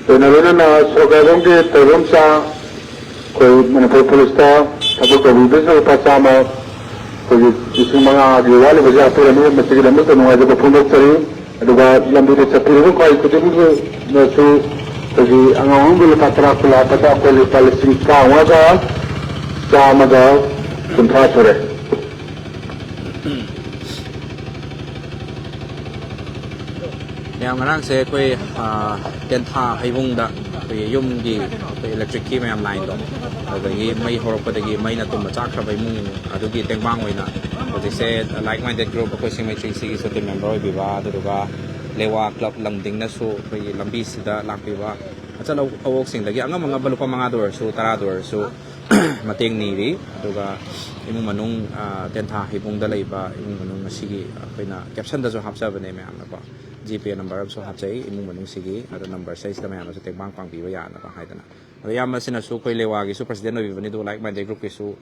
Penaluna Sogavon ke Tavamsa koi Manipur Police ta Tabu Kabudu Pasama koi Isumanga Giwali Baja Purani Matilam Tanu Punda Sari aduga lambu de Sapiru koi Kutubu Nasu koi Angangul Patra Pula Pata Koli Palestine Kawaga Samaga Kuntapure yang ngarang se koi tentha haibung da koi yum gi koi electric ki mayam line do adagi mai horok padagi mai na tum chak khabai mung adugi tengbang oina odi se like minded group koi symmetry si so team member oi biwa aduga lewa club lamding na so koi lambi sida lakbiwa achalo awok sing dagi angam anga balupa manga dor so tara dor so mateng niri aduga imung manung tentha haibung da leiba imung manung masigi koina caption da so hapsa bane me amna ba GPA number of so hapsai imung manung sigi ada number size da mayam so tengbang pang biwa ya na ba haidana yam masina su koi lewa gi su president oi bani do like minded group ki su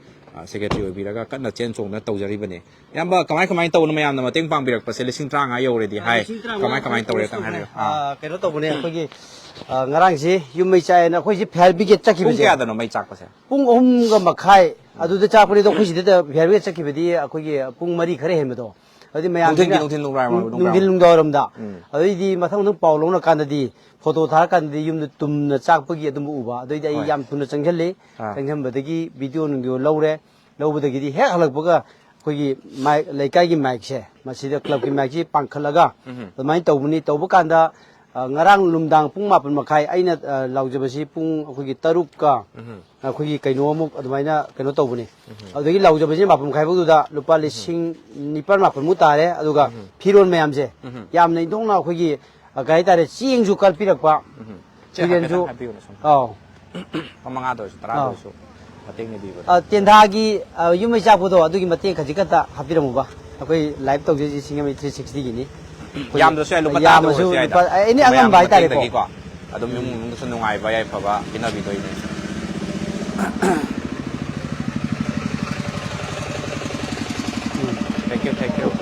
secretary oi biraga kanna chen chong na tawjari bane yam ba kamai taw na mayam na mateng pang birak pa se lising tranga yo ready hai kamai tawre tang hai keno to bune khoi gi ngarang si yum mai chai na khoi si fire brigade chakhi pung kya da no mai chak pa se pung om ga makhai adu da chakpani do khoi si da fire brigade chakhi bidi khoi gi pung mari khare hem do adi mayam nungdil lungdoram da adi mathang nung paw long na kan di photo thar kan di yum tum na chakpagi adum uba adi ai yam tun changjali changjam badagi video nungyo lawre lawbadagi di hek halak baga khoi gi mic laikai gi mic se masida club gi mic ji pangkhalaga admai tawbuni tawba kan da ngarang lumdang pung mapan makai aina laujabasi pung khoi gi taruk ka khoi gi kaino amuk admaina kaino tawbuni adagi laujabasi mapan makai bu da lupa lising nipan mapan mu tare aduga phiron mayam je yam nei dong na khoi gi gai tare ching ju kal pirak pa chiren ju manga do tara do so mateng ni bi tendha gi yumai chak bu do adugi mateng khajikata hapiramu ba akoi live tawje ji singami 360 gi ni yam do se lu mata do se ai da ini angam bai tare ko adum yung nung so nungai ba yai phaba pina bi doi ne thank you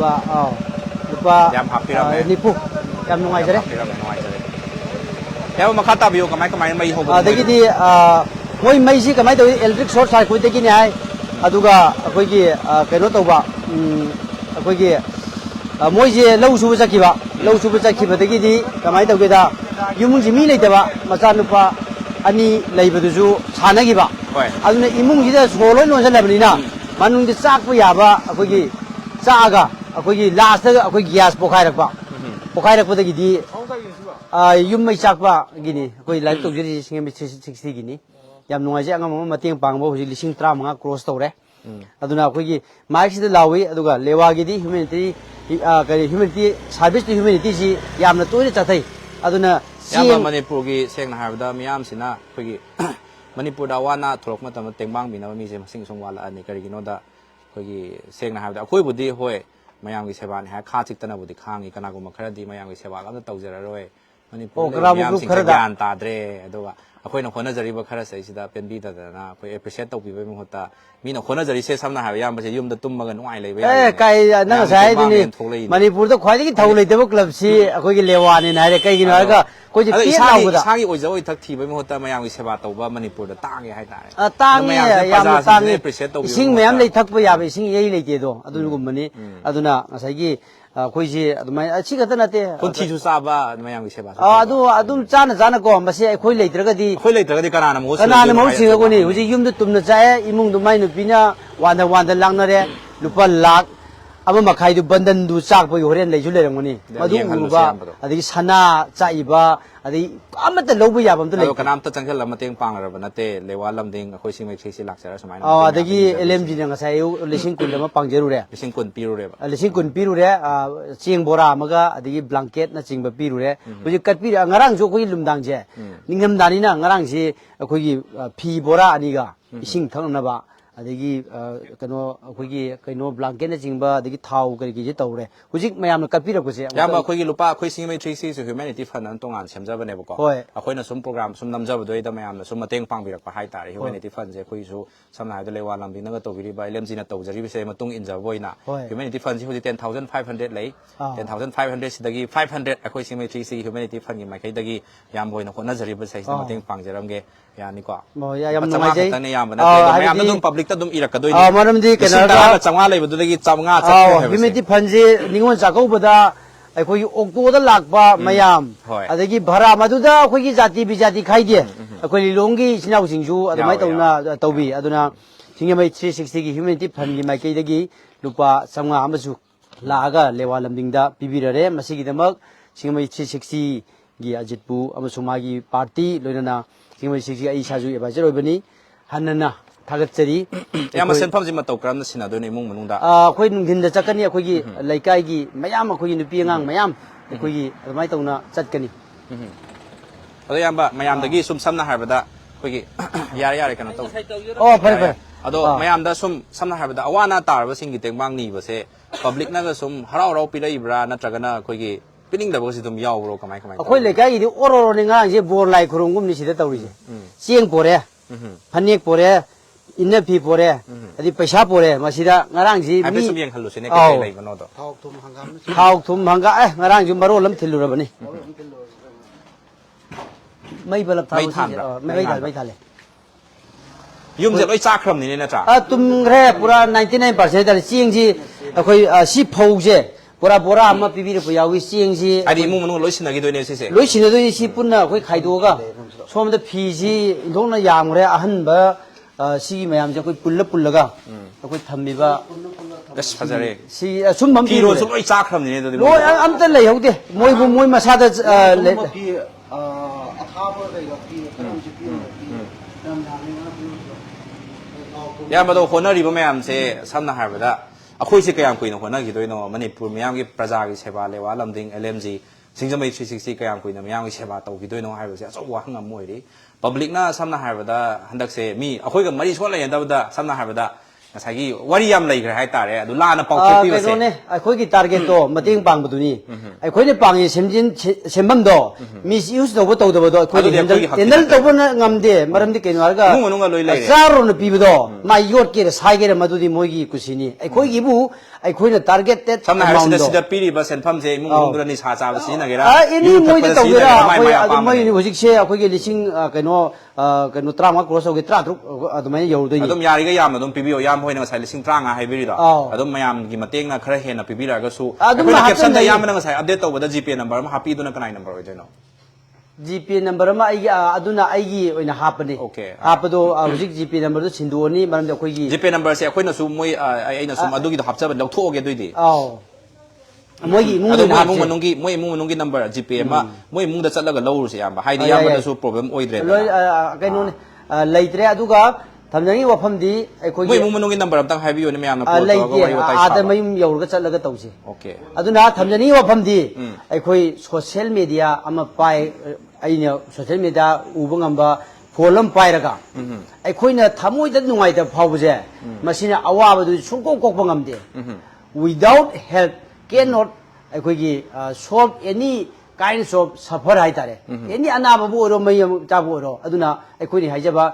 lupa yam hapira me nipu yam nungai jare yam makha ta biyo kamai mai ho adagi di moi mai si kamai do electric short circuit dagi ni ai aduga akoi gi kaino tawba akoi gi moi je lau su ba dagi di kamai tawge da yumung ji mi nei da ba macha nupa ani leiba du ju chana gi ba aduna imung ji da soloi lon sa labni na manung di chak pu ya ba akoi gi chaga akoi gi last da akoi gas pokhai rak pa dagi di yum mai chak ba gi ni akoi live tawje ji singami 360 gi ni yam nungai je angam mateng pangbo huji lising 35 cross tawre aduna akoi gi mic si da lawi aduga lewa gi di humanity service to humanity si yamna toire chathai aduna yam manipur gi seng na habda miyam sina khoi manipur da wana throk matam tengbang bina mi se sing song wala ani kari gino da khoi gi seng na habda khoi budi hoi mayam gi seban ha kha chik tana budi khangi kana gum khara di mayam gi seba ga tawjara roi manipur miyam sing gyan ta dre aduga akhoi na khona jari ba khara sai sida penbi da na khoi appreciate tau bi ba mi hota mi na khona jari se samna ha yam ba se yum da tum ga nuai lei ba kai na sai ni manipur da khwai gi thau lei de club si akhoi gi lewa ni na re kai gi na ga koi ji pi na bu da sagi oi joi thak thi ba mi hota mayam gi seba tau ba manipur da tang ge hai ta tang yam tang sing mayam lei thak ba ya ba sing yei lei te do adu gum mani aduna ngasai gi khoi ji adumai achi ga ta na te kun thi ju sa ba mayam gi seba adu adum chana ko mase khoi lei traga di kana na mo singa ko ni huji yum du tumna chae imung du mai nu pina wanda langna re lupa lak aba makhai du bandan du chak bo horen lei ju le rangoni madu uba adi sana chaiba adi amata lobu ya bam tu lei kanam ta changkhal lamteng pangraba nate lewa lamding akhoi simai chesi laksara samaina adagi LMG na ngasai lising kun lama pangjeru re lising kun piru re lising kun piru re ching bora amaga adagi blanket na chingba piru re huji kat pi ngarang jo khoi lumdang je ningam dani na ngarang si akhoi gi phi bora ani ga ising thang na ba adagi kano akhoi kano blanket na jingba adagi thau kari ki je tawre hujik mayam na kapira ko se yam akhoi gi lupa akhoi singmei 3C su humanity fund an tongan semjaba ne ko akhoi na sum program sum namjaba doi da mayam na sum mateng pangbirak pa hai tare humanity fund je akhoi su samna ha lewa lambi na to biri ba LMG na to jari se matung inja boina humanity fund ji hoji 10500 lei 10500 sidagi 500 akhoi singmei 3C humanity fund gi mai dagi yam boina ko nazari ba sai mateng pangjaram ge yani ko yam ngai jai tane yam na mayam na dum public ta dum irak kadoi ni maram di kenara changwa lei bu dagi chamnga cha humanity fund je ningon chakau bada akhoi okto da lakba mayam adagi bhara maduda akhoi jati bijati khaide akhoi lilonggi sinau singju adumai tawna tawbi aduna singamai 360 gi humanity fund gi mai dagi lupa samga amasu laaga lewa lamdingda pibirare masigi damak singamai 360 gi ajitpu amasu magi party loinana singamai 360 ai saju advisor obani hanana थागतरी यामा सेनफम जिमा तौकराम न सिना दोने इमुंग मनुंग दा अखोई नुंगिन दा चकनी अखोई गी लैकाई गी मयाम अखोई नुपी अंगांग मयाम अखोई गी अदमाय तौना चटकनी अदो यामा मयाम दगी सुम समना हारबदा अखोई गी यारे यारे कनो तौ ओ फरे फरे अदो मयाम दा सुम समना हारबदा अवाना तारबा सिंगी तेंबांग नी बसे पब्लिक ना गा सुम हराव हराव पिरैब्रा नत्रगना अखोई गी पिनिंग दबो सि तुम यावरो कमाय कमाय अखोई लैकाई गी ओरो नि ngang je bor lai khurungum ni sida tawri je chieng pore phanek pore inna phi pore adi paisa pore masida ngarang ji mi sum yeng halu sine ke lai bano do thau thum hanga ngarang ju maro lam thilu rabani mai balap thau mai thale yum je loi chakram ni ne na cha tum re pura 99% da chieng ji akhoi si phau je pura bora ama pibi ru yawi chieng ji adi mu manu loi sina gi doi ne se loi sina doi si punna akhoi khaido ga som da phi ji indong na yang re ahan ba C ma'am जो कोई पुल्ल पुल्लगा कोई थम्मी बा बस फजरे सी सुम हम की रोज लोई चाखरम ने तो वो अंत ले होते मोय बु मोय मसादा ले या मदो होनरी बा मैम से सामना हारबदा अखोई से कयाम कुइनो होना gi doino manipur मैम की प्रजा की सेवा लेवा लमदिंग LMG सिंगजमै 360 कयाम कुइनो मैम की सेवा तौ gi doino हारबसे अचौ वाहंग मोइरि पब्लिक ना सामना हारबदा हंदक से मी अखोई ग मरी सोला यंदबदा सामना हारबदा ngसाigi wari yam leigra hai tare adu lana paukhe pi se ne akhoi gi target to mating pang buduni akhoi ne pangi semjin sembam do misuse do to do do akhoi handle to bon ngamde maram di kenwar ga zaro ne pi do ma yot ke sai ge madudi moigi kusini akhoi gi bu akhoi ne targeted samna harasida sida piri ba senpham je mung mung ni sa cha ba sina gera ini moi de to gera akhoi adu moi ni hojik se akhoi gi lising keno keno trama cross ho ge tra truk adu mai yor do ni adum yari ga yam adum pibi yam hoina sai lising tranga hai biri da adum mayam gi mateng na khara hena pibi ra ga su adum caption da yam na sai update to ba da GP number ma happy do na kanai number oi no GP number ma ai aduna ai gi oina hapani hapado hojik GP number do sindu ni maram de khoi gi GP number se khoi na su moi ai na sum adu gi hapcha ba lok tho ge doi di moi gi mung na mung manung gi number GP ma moi mung da chatla ga lawru se yam ba hai di yam da su problem oi dre kai no leitre aduga thamjani wafam di akhoi moi mung manung gi number amtang hai biyo ni me yam na ko to ga wari watai sa ada mayum yaurga chatla ga tawse okay aduna thamjani wafam di akhoi social media ama pai aina social media ubang amba forum pai raga akhoi na thamoi da nungai da phawje masina awaba du sungkok kok bangam de without help cannot akhoi gi solve any kinds of suffer hai tare any anaba bu ro mai ta bu ro aduna akhoi ni haijaba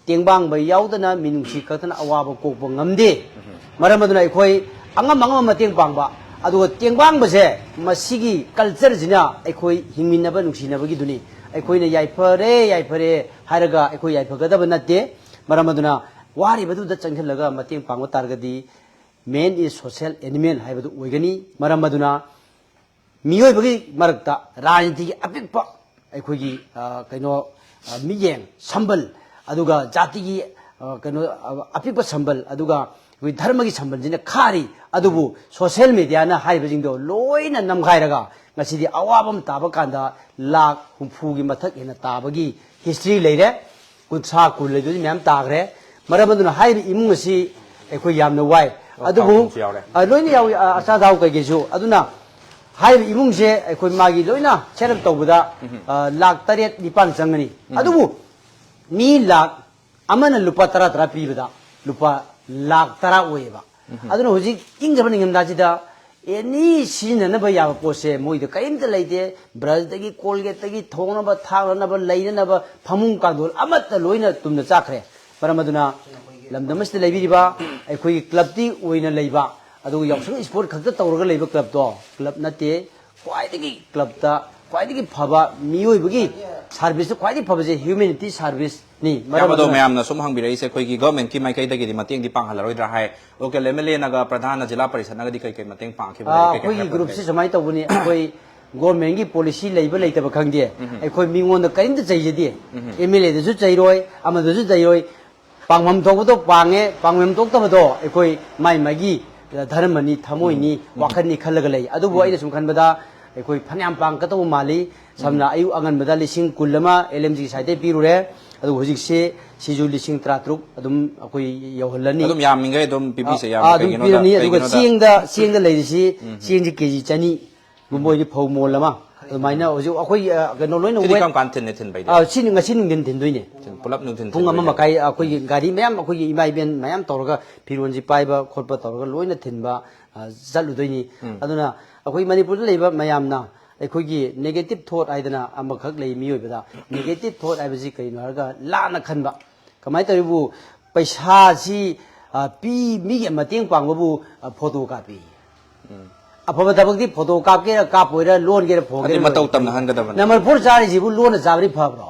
tengbang bai yaudana minungsi katana awaba kok bangamde maram aduna akhoi angam angam mateng pangba aduga tengbang base masigi culture jina akhoi hingminaba nungsinaba gi duni akhoi na yaifare haraga akhoi yaifagada banate maram aduna wari badu da changhlaga mateng pangwa targadi man is social animal haibadu oigani maram aduna miyoi bagi marakta rajniti apikpa akhoi gi kaino miyeng sambal aduga jati gi kaino apikpa sambal aduga wi dharma gi sambal jina khari adubu social media na haiba jingdo loina namghairaga ngasidi awabam taba kanda lak humfu gi mathak ena tabagi history leire kuntha kul le du myam tagre maram aduna haibi imung si akhoi yamna wai adubu loina yawi asa daw kai gesu aduna haibi imung se akhoi magi loina setup tawbuda lak taret nipan changani adubu mi lak amana lupa tara tara pibada lupa lakh tara oiba aduna hojik ingjaba ningamdajida any sinanaba yaba pose moida kaimta leide brush dagi colgate dagi thonaba thagnaba leinaba phamung kangdol amatta loina tumna chakre paramaduna lamdamasti leibiriba aikhoi club ti oina leiba adu yausung sport khakta tawraga leiba club to club nate kwaidagi club ta kwaidagi phaba miyoibagi service kwaidagi phabase humanity service ni ꯌꯥꯝꯕꯗꯣ ꯃꯌꯥꯝꯅ ꯁꯨꯝ ꯍꯪꯕꯤꯔꯛꯏꯁꯦ ꯑꯩꯈꯣꯏꯒꯤ ꯒꯚꯔꯟꯃꯦꯟꯠꯀꯤ ꯃꯥꯏꯀꯩꯗꯒꯤꯗꯤ ꯃꯇꯦꯡꯗꯤ ꯄꯥꯡꯍꯜꯂꯔꯣꯏꯗ꯭ꯔꯥ ꯍꯥꯏ local ꯑꯦꯝ.ꯑꯦꯜ.ꯑꯦꯅꯒ ꯄ꯭ꯔꯙꯥꯟꯅ ꯖꯤꯂꯥ ꯄꯔꯤꯁꯠꯅꯒꯗꯤ ꯀꯩ ꯀꯩ ꯃꯇꯦꯡ ꯄꯥꯡꯈꯤꯕ ꯑꯩꯈꯣꯏꯒꯤ ꯒ꯭ꯔꯨꯞꯁꯤ ꯁꯨꯃꯥꯏꯅ ꯇꯧꯕꯅꯤ ꯑꯩꯈꯣꯏ ꯒꯣꯔꯃꯦꯟꯠꯒꯤ ꯄꯣꯂꯤꯁꯤ ꯂꯩꯕ ꯂꯩꯇꯕ ꯈꯪꯗꯦ ꯑꯩꯈꯣꯏ ꯃꯤꯉꯣꯟꯗ ꯀꯔꯤꯝꯇ ꯆꯩꯖꯗꯦ ꯑꯦꯝ.ꯑꯦꯜ.ꯑꯦꯗꯁꯨ ꯆꯩꯔꯣꯏ ꯑꯃꯗꯁꯨ ꯆꯩꯔꯣꯏ ꯄꯥꯡꯐꯝ ꯊꯣꯛꯄꯗꯣ ꯄꯥꯡꯉꯦ ꯄꯥꯡꯐꯝ ꯊꯣꯛꯇꯕꯗꯣ ꯑꯩꯈꯣꯏ ꯃꯥꯏ ꯃꯥꯒꯤ ꯙꯔꯃꯅꯤ ꯊꯃꯣꯏꯅꯤ ꯋꯥꯈꯜꯅꯤ ꯈꯜꯂꯒ ꯂꯩ ꯑꯗꯨꯕꯨ ꯑꯩꯅ ꯁꯨꯝ ꯈꯟꯕꯗ ꯑꯩꯈꯣꯏ ꯐꯅꯌꯥꯝ ꯄꯥꯡꯒꯗꯧꯕ ꯃꯥꯜꯂꯤ ꯁꯝꯅ ꯑꯌꯨꯛ ꯑꯉꯟꯕꯗ 10,000 ꯑꯃ LMGꯒꯤ ꯁꯥꯏꯠꯇꯩ ꯄꯤꯔꯨꯔꯦ ꯑꯗꯨ ꯍꯧꯖꯤꯛꯁꯦ ꯁꯤꯁꯨ 13,000 ꯑꯗꯨꯝ ꯑꯩꯈꯣꯏ ꯌꯧꯍꯜꯂꯅꯤ ꯑꯗꯨꯝ ꯌꯥꯝꯃꯤꯉꯩ ꯑꯗꯨꯝ ꯄꯤꯕꯤꯁꯦ ꯌꯥꯝ ꯑꯗꯨꯝ ꯄꯤꯔꯅꯤ ꯑꯗꯨꯒ ꯆꯦꯡꯗ ꯂꯩꯔꯤꯁꯤ ꯆꯦꯡꯁꯤ KG 200 ꯒꯨꯝꯕ ꯑꯣꯏꯗꯤ ꯐꯧ ꯃꯣꯜ ꯑꯃ ꯑꯗꯨꯃꯥꯏꯅ ꯍꯧꯖꯤꯛ ꯑꯩꯈꯣꯏ ꯀꯩꯅꯣ ꯂꯣꯏꯅ ꯁꯤꯗꯤ ꯀꯔꯝ ꯀꯥꯟ ꯊꯤꯟꯅꯦ ꯊꯤꯟꯕꯩꯗꯤ ꯁꯤ ꯉꯁꯤ ꯅꯨꯡꯊꯤꯟ ꯊꯤꯟꯗꯣꯏꯅꯦ ꯄꯨꯂꯞ ꯅꯨꯡꯊꯤꯟ ꯄꯨꯡ 1:30 ꯑꯩꯈꯣꯏꯒꯤ ꯒꯥꯔꯤ ꯃꯌꯥꯝ ꯑꯩꯈꯣꯏꯒꯤ ꯏꯃꯥ ꯏꯕꯦꯟ ꯃꯌꯥꯝ ꯇꯧꯔꯒ ꯐꯤꯔꯣꯟꯁꯤ ꯄꯥꯏꯕ ꯈꯣꯠꯄ ꯇꯧꯔꯒ ꯂꯣꯏꯅ ꯊꯤꯟꯕ ꯆꯠꯂꯨꯗꯣꯏꯅꯤ ꯑꯗꯨꯅ ꯑꯩꯈꯣꯏ ꯃꯅꯤꯄꯨꯔꯗ ꯂꯩꯕ ꯃꯌꯥꯝꯅ ꯑꯩꯈꯣꯏꯒꯤ ꯅꯦꯒꯦꯇꯤꯚ ꯊꯣꯠ ꯍꯥꯏꯗꯅ ꯑꯃꯈꯛ ꯂꯩ ꯃꯤꯑꯣꯏꯕꯗ ꯅꯦꯒꯦꯇꯤꯚ ꯊꯣꯠ ꯍꯥꯏꯕꯁꯤ ꯀꯔꯤꯅꯣ ꯍꯥꯏꯔꯒ ꯂꯥꯟꯅ ꯈꯟꯕ ꯀꯃꯥꯏꯅ ꯇꯧꯔꯤꯕꯨ ꯄꯩꯁꯥꯁꯤ ꯃꯤꯒꯤ ꯃꯇꯦꯡ ꯄꯥꯡꯕꯕꯨ ꯐꯣꯇꯣ ꯀꯥꯞꯄꯤ ꯑꯐꯕ ꯊꯕꯛꯇꯤ ꯐꯣꯇꯣ ꯀꯥꯞꯀꯦꯔꯥ ꯀꯥꯞꯄꯣꯏꯔꯥ ꯂꯣꯟꯒꯦꯔꯥ ꯐꯣꯒꯦꯔꯥ ꯃꯇꯧ ꯇꯝꯅ ꯍꯟꯒꯗꯕꯅꯤ ꯅꯝꯕꯔ 4 ꯆꯥꯔꯤꯁꯤꯕꯨ ꯂꯣꯟꯅ ꯆꯥꯕꯗꯤ ꯐꯕ꯭ꯔꯣ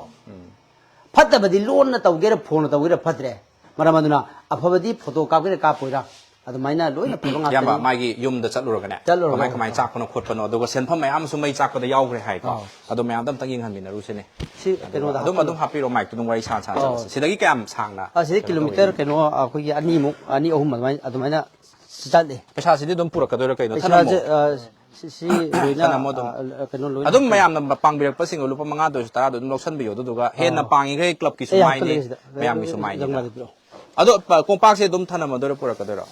ꯐꯠꯇꯕꯗꯤ ꯂꯣꯟꯅ ꯇꯧꯒꯦꯔꯥ ꯐꯣꯟꯅ ꯇꯧꯒꯦꯔꯥ ꯐꯠꯇ꯭ꯔꯦ ꯃꯔꯝ ꯑꯗꯨꯅ ꯑꯐꯕꯗꯤ ꯐꯣꯇꯣ ꯀꯥꯞꯀꯦꯔꯥ ꯀꯥꯞꯄꯣꯏꯔꯥ ꯑꯗꯨꯃꯥꯏꯅ ꯂꯣꯏꯅ ꯐꯕ ꯉꯥꯛꯇꯅꯤ ꯌꯥꯝꯕ ꯃꯥꯒꯤ ꯌꯨꯝꯗ ꯆꯠꯂꯨꯔꯒꯅꯦ ꯀꯃꯥꯏ ꯀꯃꯥꯏ ꯆꯥꯛꯄꯅꯣ ꯈꯣꯠꯄꯅꯣ ꯑꯗꯨꯒ ꯁꯦꯟꯐꯝ ꯃꯌꯥꯝꯁꯨ ꯃꯩ ꯆꯥꯛꯄꯗ ꯌꯥꯎꯈ꯭ꯔꯦ ꯍꯥꯏꯀꯣ ꯑꯗꯣ ꯃꯌꯥꯝꯗ ꯑꯝꯇꯪ ꯌꯦꯡꯍꯟꯃꯤꯟꯅꯔꯨꯁꯤꯅꯦ ꯁꯤ ꯀꯩꯅꯣꯗ ꯑꯗꯨꯝ ꯍꯥꯞꯄꯤꯔꯣ ꯃꯥꯏꯛꯇꯨ ꯑꯗꯨꯝ ꯋꯥꯔꯤ ꯁꯥ ꯆꯠꯂꯁꯤ ꯁꯤꯗꯒꯤ ꯀꯌꯥꯝ ꯁꯥꯡꯅ ꯁꯤꯗꯤ ꯀꯤꯂꯣꯃꯤꯇꯔ ꯀꯩꯅꯣ ꯑꯩꯈꯣꯏꯒꯤ 2-3 ꯑꯗꯨꯃꯥꯏꯅ ꯆꯠꯂꯦ ꯄꯩꯁꯥꯁꯤꯗꯤ ꯑꯗꯨꯝ ꯄꯨꯔꯛꯀꯗꯣꯏꯔꯥ ꯀꯩꯅꯣ ꯄꯩꯁꯥꯁꯦ ꯁꯤ ꯂꯣꯏꯅ ꯀꯩꯅꯣ ꯂꯣꯏꯅ ꯑꯗꯨꯝ ꯃꯌꯥꯝꯅ ꯄꯥꯡꯕꯤꯔꯛꯄꯁꯤꯡ ꯂꯨꯄꯥ 5 10 ꯑꯗꯨꯝ ꯂꯧꯁꯟꯕꯤꯌꯣ ꯑꯗꯨꯗꯨꯒ ꯍꯦꯟꯅ ꯄꯥꯡꯉꯤꯈꯩ ꯀ꯭ꯂꯕꯀꯤꯁꯨ ꯃꯥꯏꯅꯤ ꯃꯌꯥꯝꯒꯤꯁꯨ ꯃꯥꯏꯅꯤ ꯑꯗꯣ ꯀꯣꯝꯄꯥꯛꯁꯦ ꯑꯗꯨꯝ ꯊꯅꯝꯃꯗꯣꯏꯔꯥ ꯄꯨꯔꯛꯀꯗꯣꯏꯔꯣ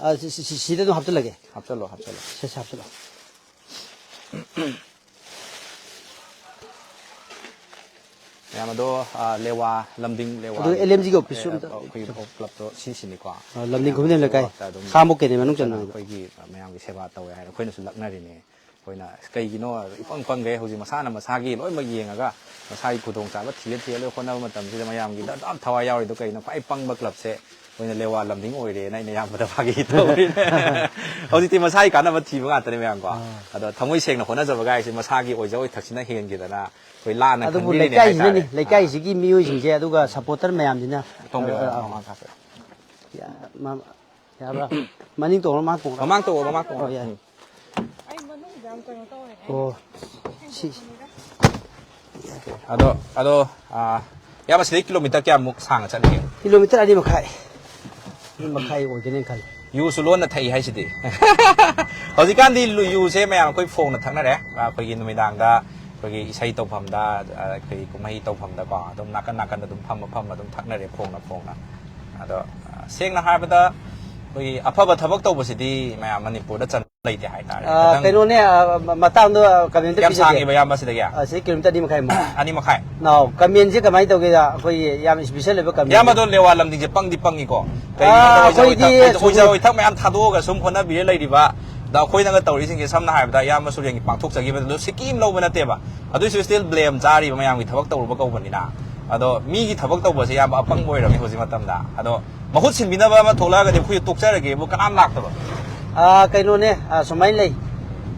ꯁꯤꯗ ꯑꯗꯨꯝ ꯍꯥꯞꯆꯜꯂꯒꯦ ꯍꯥꯞꯆꯜꯂꯣ ꯁꯤ ꯍꯥꯞꯆꯜꯂꯣ ꯃꯌꯥꯝ ꯑꯗꯣ ꯂꯦꯋꯥ ꯂꯝꯗꯤꯡ ꯂꯦꯋꯥ ꯑꯗꯨ LMGꯒꯤ ꯑꯣꯐꯤꯁꯁꯨ ꯑꯩꯈꯣꯏꯒꯤ ꯀ꯭ꯂꯕꯇꯣ ꯁꯤꯁꯤꯅꯤꯀꯣ ꯂꯝꯗꯤꯡ ꯈꯨꯃꯟ ꯂꯩꯀꯥꯏ ꯈꯥꯃꯣꯛꯀꯦꯅꯦ ꯃꯅꯨꯡ ꯆꯟꯅ ꯑꯩꯈꯣꯏꯒꯤ ꯃꯌꯥꯝꯒꯤ ꯁꯦꯕꯥ ꯇꯧꯋꯦ ꯍꯥꯏꯔ ꯑꯩꯈꯣꯏꯅꯁꯨ ꯂꯛꯅꯔꯤꯅꯦ ꯑꯩꯈꯣꯏꯅ ꯀꯩꯒꯤꯅꯣ ꯏꯄꯪ ꯄꯪꯒꯩ ꯍꯧꯖꯤꯛ ꯃꯁꯥꯅ ꯃꯁꯥꯒꯤ ꯂꯣꯏꯅꯃꯛ ꯌꯦꯡꯉꯒ ꯃꯁꯥꯒꯤ ꯈꯨꯗꯣꯡꯆꯥꯕ ꯊꯤꯔ ꯂꯣꯏ ꯍꯣꯠꯅꯕ ꯃꯇꯝꯁꯤꯗ ꯃꯌꯥꯝꯒꯤꯗ ꯑꯗꯨꯝ ꯊꯋꯥꯏ ꯌꯥꯎꯔꯤꯗꯣ ꯀꯩꯅꯣ ꯈ꯭ꯋꯥꯏ ꯄꯪꯕ ꯀ꯭ꯂꯕꯁꯦ ꯑꯩꯈꯣꯏꯅ ꯂꯦꯋꯥ ꯂꯝꯗꯤꯡ ꯑꯣꯏꯔꯦꯅ ꯑꯩꯅ ꯌꯥꯝꯕꯗ ꯐꯥꯒꯤ ꯇꯧꯔꯤꯅꯦ ꯍꯧꯖꯤꯛꯇꯤ ꯃꯁꯥꯒꯤ ꯀꯥꯟꯅꯕ ꯊꯤꯕ ꯉꯥꯛꯇꯅꯦ ꯃꯌꯥꯝꯀꯣ ꯑꯗꯣ ꯊꯃꯣꯏ ꯁꯦꯡꯅ ꯍꯣꯠꯅꯖꯕ ꯒꯥꯏꯁꯦ ꯃꯁꯥꯒꯤ ꯑꯣꯏꯖ ꯑꯣꯏꯊꯛꯁꯤꯅ ꯍꯦꯟꯈꯤꯗꯅ ꯑꯩꯈꯣꯏ ꯂꯥꯟꯅ ꯑꯗꯨꯕꯨ ꯈꯟꯕꯤꯔꯤꯅꯦ ꯂꯩꯀꯥꯏꯁꯤꯅꯅꯤ ꯂꯩꯀꯥꯏꯁꯤꯒꯤ ꯃꯤꯑꯣꯏꯁꯤꯡꯁꯦ ꯑꯗꯨꯒ ꯁꯄꯣꯔꯇꯔ ꯃꯌꯥꯝꯁꯤꯅ ꯌꯥꯕ꯭ꯔꯥ ꯃꯅꯤꯡ ꯇꯣꯡꯉꯣ ꯃꯥꯡ ꯇꯣꯡꯉꯣ ꯃꯃꯥꯡ ꯇꯣꯡꯉꯣ ꯌꯥꯏ ꯑꯣ ꯁꯤ ꯑꯗꯣ ꯌꯥꯝ ꯁꯤꯗꯩ ꯀꯤꯂꯣꯃꯤꯇꯔ ꯀꯌꯥꯃꯨꯛ ꯁꯥꯡꯅ ꯆꯠꯂꯤꯒꯦ ꯀꯤꯂꯣꯃꯤꯇꯔ 2.5 ꯑꯣꯏꯒꯅꯤ ꯈꯜꯂꯤ ꯌꯨꯁꯨ ꯂꯣꯟꯅ ꯊꯛꯏ ꯍꯥꯏꯁꯤꯗꯤ ꯍꯧꯖꯤꯛꯀꯥꯟꯗꯤ ꯌꯨꯁꯦ ꯃꯌꯥꯝ ꯑꯩꯈꯣꯏ ꯐꯣꯡꯅ ꯊꯛꯅꯔꯦ ꯑꯩꯈꯣꯏꯒꯤ ꯅꯨꯃꯤꯗꯥꯡꯗ ꯑꯩꯈꯣꯏꯒꯤ ꯏꯁꯩ ꯇꯧꯐꯝꯗ ꯑꯩꯈꯣꯏ ꯀꯨꯝꯍꯩ ꯇꯧꯐꯝꯗꯀꯣ ꯑꯗꯨꯝ ꯅꯥꯀꯟ ꯅꯥꯀꯟꯗ ꯑꯗꯨꯝ ꯐꯝꯃ ꯑꯗꯨꯝ ꯊꯛꯅꯔꯦ ꯐꯣꯡꯅ ꯑꯗꯣ ꯁꯦꯡꯅ ꯍꯥꯏꯕꯗ ꯑꯩꯈꯣꯏꯒꯤ ꯑꯐꯕ ꯊꯕꯛ ꯇꯧꯕꯁꯤꯗꯤ ꯃꯌꯥꯝ ꯃꯅꯤꯄꯨꯔꯗ ꯆꯟꯕ ꯂꯩꯇꯦ ꯍꯥꯏꯇꯥꯔꯦ ꯀꯩꯅꯣꯅꯦ ꯃꯇꯥꯡꯗꯣ ꯀꯃꯦꯟꯇ ꯌꯥꯝ ꯁꯥꯡꯉꯦꯕ ꯌꯥꯝꯕ ꯁꯤꯗꯒꯤ ꯑꯁꯤ ꯀꯤꯂꯣꯃꯤꯇꯔ 2.5 2.5 ꯅꯥꯎ ꯀꯃꯦꯟꯁꯦ ꯀꯃꯥꯏꯅ ꯇꯧꯒꯦꯗ ꯑꯩꯈꯣꯏꯒꯤ ꯌꯥꯝ ꯁ꯭ꯄꯦꯁꯤꯌꯦꯜ ꯑꯣꯏꯕ ꯀꯃꯦꯟ ꯌꯥꯝꯕꯗꯣ ꯂꯦꯋꯥ ꯂꯝꯗꯤꯡꯁꯦ ꯄꯪꯉꯤꯀꯣ ꯀꯩꯒꯤꯅꯣꯗ ꯑꯣꯏꯖ ꯑꯣꯏꯊꯛ ꯃꯌꯥꯝ ꯊꯥꯗꯣꯛꯑꯒ ꯁꯨꯝ ꯍꯣꯠꯅꯕꯤꯔ ꯂꯩꯔꯤꯕ ꯑꯗ ꯑꯩꯈꯣꯏꯅꯒ ꯇꯧꯔꯤꯁꯤꯡꯁꯦ ꯁꯝꯅ ꯍꯥꯏꯔꯕꯗ ꯌꯥꯝꯕ ꯁꯨꯔꯦꯡꯒꯤ ꯄꯥꯡꯊꯣꯛꯆꯈꯤꯕꯗꯨ ꯁꯤꯀꯤꯝ ꯂꯧꯕ ꯅꯠꯇꯦꯕ ꯑꯗꯨꯏꯁꯨ ꯁ꯭ꯇꯤꯜ ꯕ꯭ꯂꯦꯝ ꯆꯥꯔꯤꯕ ꯃꯌꯥꯝꯒꯤ ꯊꯕꯛ ꯇꯧꯔꯨꯕ ꯀꯧꯕꯅꯤꯅ ꯑꯗꯣ ꯃꯤꯒꯤ ꯊꯕꯛ ꯇꯧꯕꯁꯦ ꯌꯥꯝ ꯑꯄꯪꯕ ꯑꯣꯏꯔꯝꯃꯤ ꯍꯧꯖꯤꯛ ꯃꯇꯝꯗ ꯑꯗꯣ ꯃꯍꯨꯠ ꯁꯤꯟꯕꯤꯅꯕ ꯑꯃ ꯊꯣꯛꯂꯛꯑꯒꯗꯤ ꯑꯩꯈꯣꯏ ꯇꯣꯛꯆꯔꯒꯦꯕꯨ ꯀꯅꯥꯝ ꯂꯥꯛꯇꯕ ꯀꯩꯅꯣꯅꯦ ꯁꯨꯃꯥꯏꯅ ꯂꯩ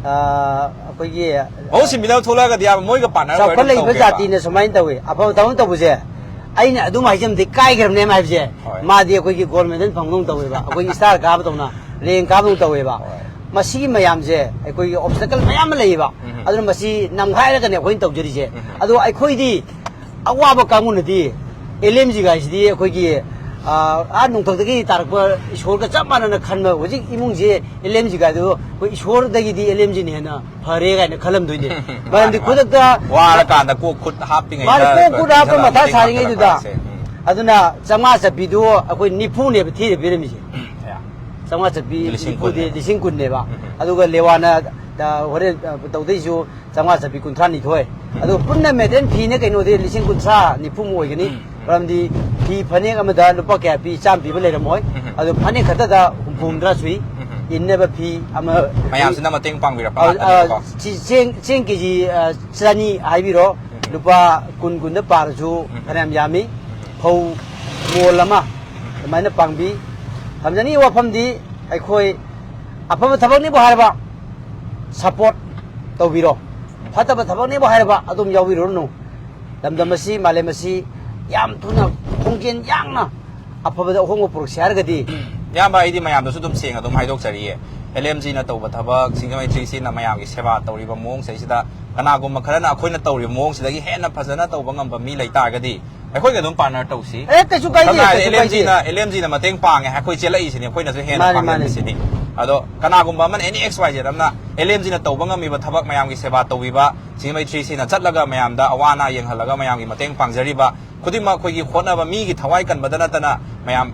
ꯑꯩꯈꯣꯏꯒꯤ ꯃꯍꯨꯠ ꯁꯤꯟꯕꯤꯅꯕ ꯊꯣꯛꯂꯛꯑꯒꯗꯤ ꯌꯥꯝ ꯃꯣꯏꯒ ꯄꯥꯟꯅꯔ ꯆꯥꯎꯈꯠꯂꯛꯏꯕ ꯖꯥꯇꯤꯅ ꯁꯨꯃꯥꯏꯅ ꯇꯧꯋꯤ ꯑꯐꯕ ꯊꯕꯛ ꯇꯧꯕꯁꯦ ꯑꯩꯅ ꯑꯗꯨꯝ ꯍꯥꯏꯖꯕꯗꯤ ꯀꯥꯏꯈ꯭ꯔꯕꯅꯦ ꯍꯥꯏꯕꯁꯦ ꯃꯥꯗꯤ ꯑꯩꯈꯣꯏꯒꯤ ꯒꯣꯜ ꯃꯦꯗꯜ ꯐꯪꯗꯧ ꯇꯧꯋꯦꯕ ꯑꯩꯈꯣꯏꯒꯤ ꯁ꯭ꯇꯥꯔ ꯀꯥꯕꯗꯧꯅ ꯔꯦꯡ ꯀꯥꯕꯗꯧ ꯇꯧꯋꯦꯕ ꯃꯁꯤꯒꯤ ꯃꯌꯥꯝꯁꯦ ꯑꯩꯈꯣꯏꯒꯤ ꯑꯣꯕꯁꯇꯀꯜ ꯃꯌꯥꯝ ꯑꯃ ꯂꯩꯌꯦꯕ ꯑꯗꯨꯅ ꯃꯁꯤ ꯅꯝꯈꯥꯏꯔꯒꯅꯦ ꯑꯩꯈꯣꯏꯅ ꯇꯧꯖꯔꯤꯁꯦ ꯑꯗꯣ ꯑꯩꯈꯣꯏꯗꯤ ꯑꯋꯥꯕ ꯀꯥꯡꯕꯨꯅꯗꯤ LMG ꯒꯥꯏꯁꯤꯗꯤ ꯑꯩꯈꯣꯏꯒꯤ ꯅꯣꯡꯊꯛꯇꯒꯤ ꯇꯥꯔꯛꯄ ꯏꯁꯣꯔꯒ ꯆꯞ ꯃꯥꯟꯅꯅ खनबा हजिक इमुंगजे LMG गादो कोई ईश्वर दगिदी LMG ने हेना फरे गायना खलमदोइने मरमदि खुदक्ता वारा कांदा को खुद हापिंग मार को खुद हाप मथा सारिङै दुदा अदुना चंगा चबिदो अखोइ निफु ने थि बिरमिसे चंगा चबि निफुदि लिसिंग कुन नेबा अदुगा लेवाना होरे तौदैसु चंगा चबि कुंथ्रा निथोय अदु पुन्ना मेदेन फिने canoe they लिसिंग कुंथ्रा निफु मोइगनि मरमदि พีพันนี้ก็มาได้ลูกป้าแก่ปีจ้ามปีไปเลยละมั้ยเอาพันนี้ขัดได้หุ่มตราสุยอินเนบพีอามาพยายามสินะมาเต็งปังวิระปาเชียงกี่จีสถานีไอวิโรลูกป้าคุณได้ปาร์จูคะแนนยามีเขาโมลมาทำไมเนี่ยปังบีทำอย่างนี้ว่าพัมดีไอ้คุยอ่ะพัมทับนี้บ่หายบ่ซัพพอร์ตตัววิโรพัฒนาทับนี้บ่หายบ่อะตุมยาววิโรนูดำมาซีมาเลมาซียามทุนคงกินยังนะอ่ะพัมจะคงมาปลุกเสียกันดียามไปดีมายามตัวสุดตุ้มเสียงตุ้มไฮดอกจารีLMG นะตัวบัตรบักสิงคโปร์ทรีซีนะมายามกิเสวะตัวรีบมงใส่สิดาขณะกุมขณะนะคุยนะตัวรีบมงสิดากิเห็นนะภาษานะตัวบังคับมีเลยตายกันดีไอ้คุยกับตุ้มปานาตัวสิแต่ชุกไอ้ที่LMG นะมาเต็งปังไงฮะคุยเจริญสิเนี่ยคุยนะสุเห็นนะปังกันสินี่อะโดขณะกุมมัน any XYZ นะ LMG นะตัวบังคับมีบัตรบักมายามกิเสวะตัววิบะสิงคโปร์ทรีซีนะจัดแล้วก็มายามดาอวานายังหันแล้วก็มายามกิมาเต็งปังจารีบะคุยมาคุยกี่คนนะว่ามีกี่ทวายกันบัดนั้นแต่นะมายาม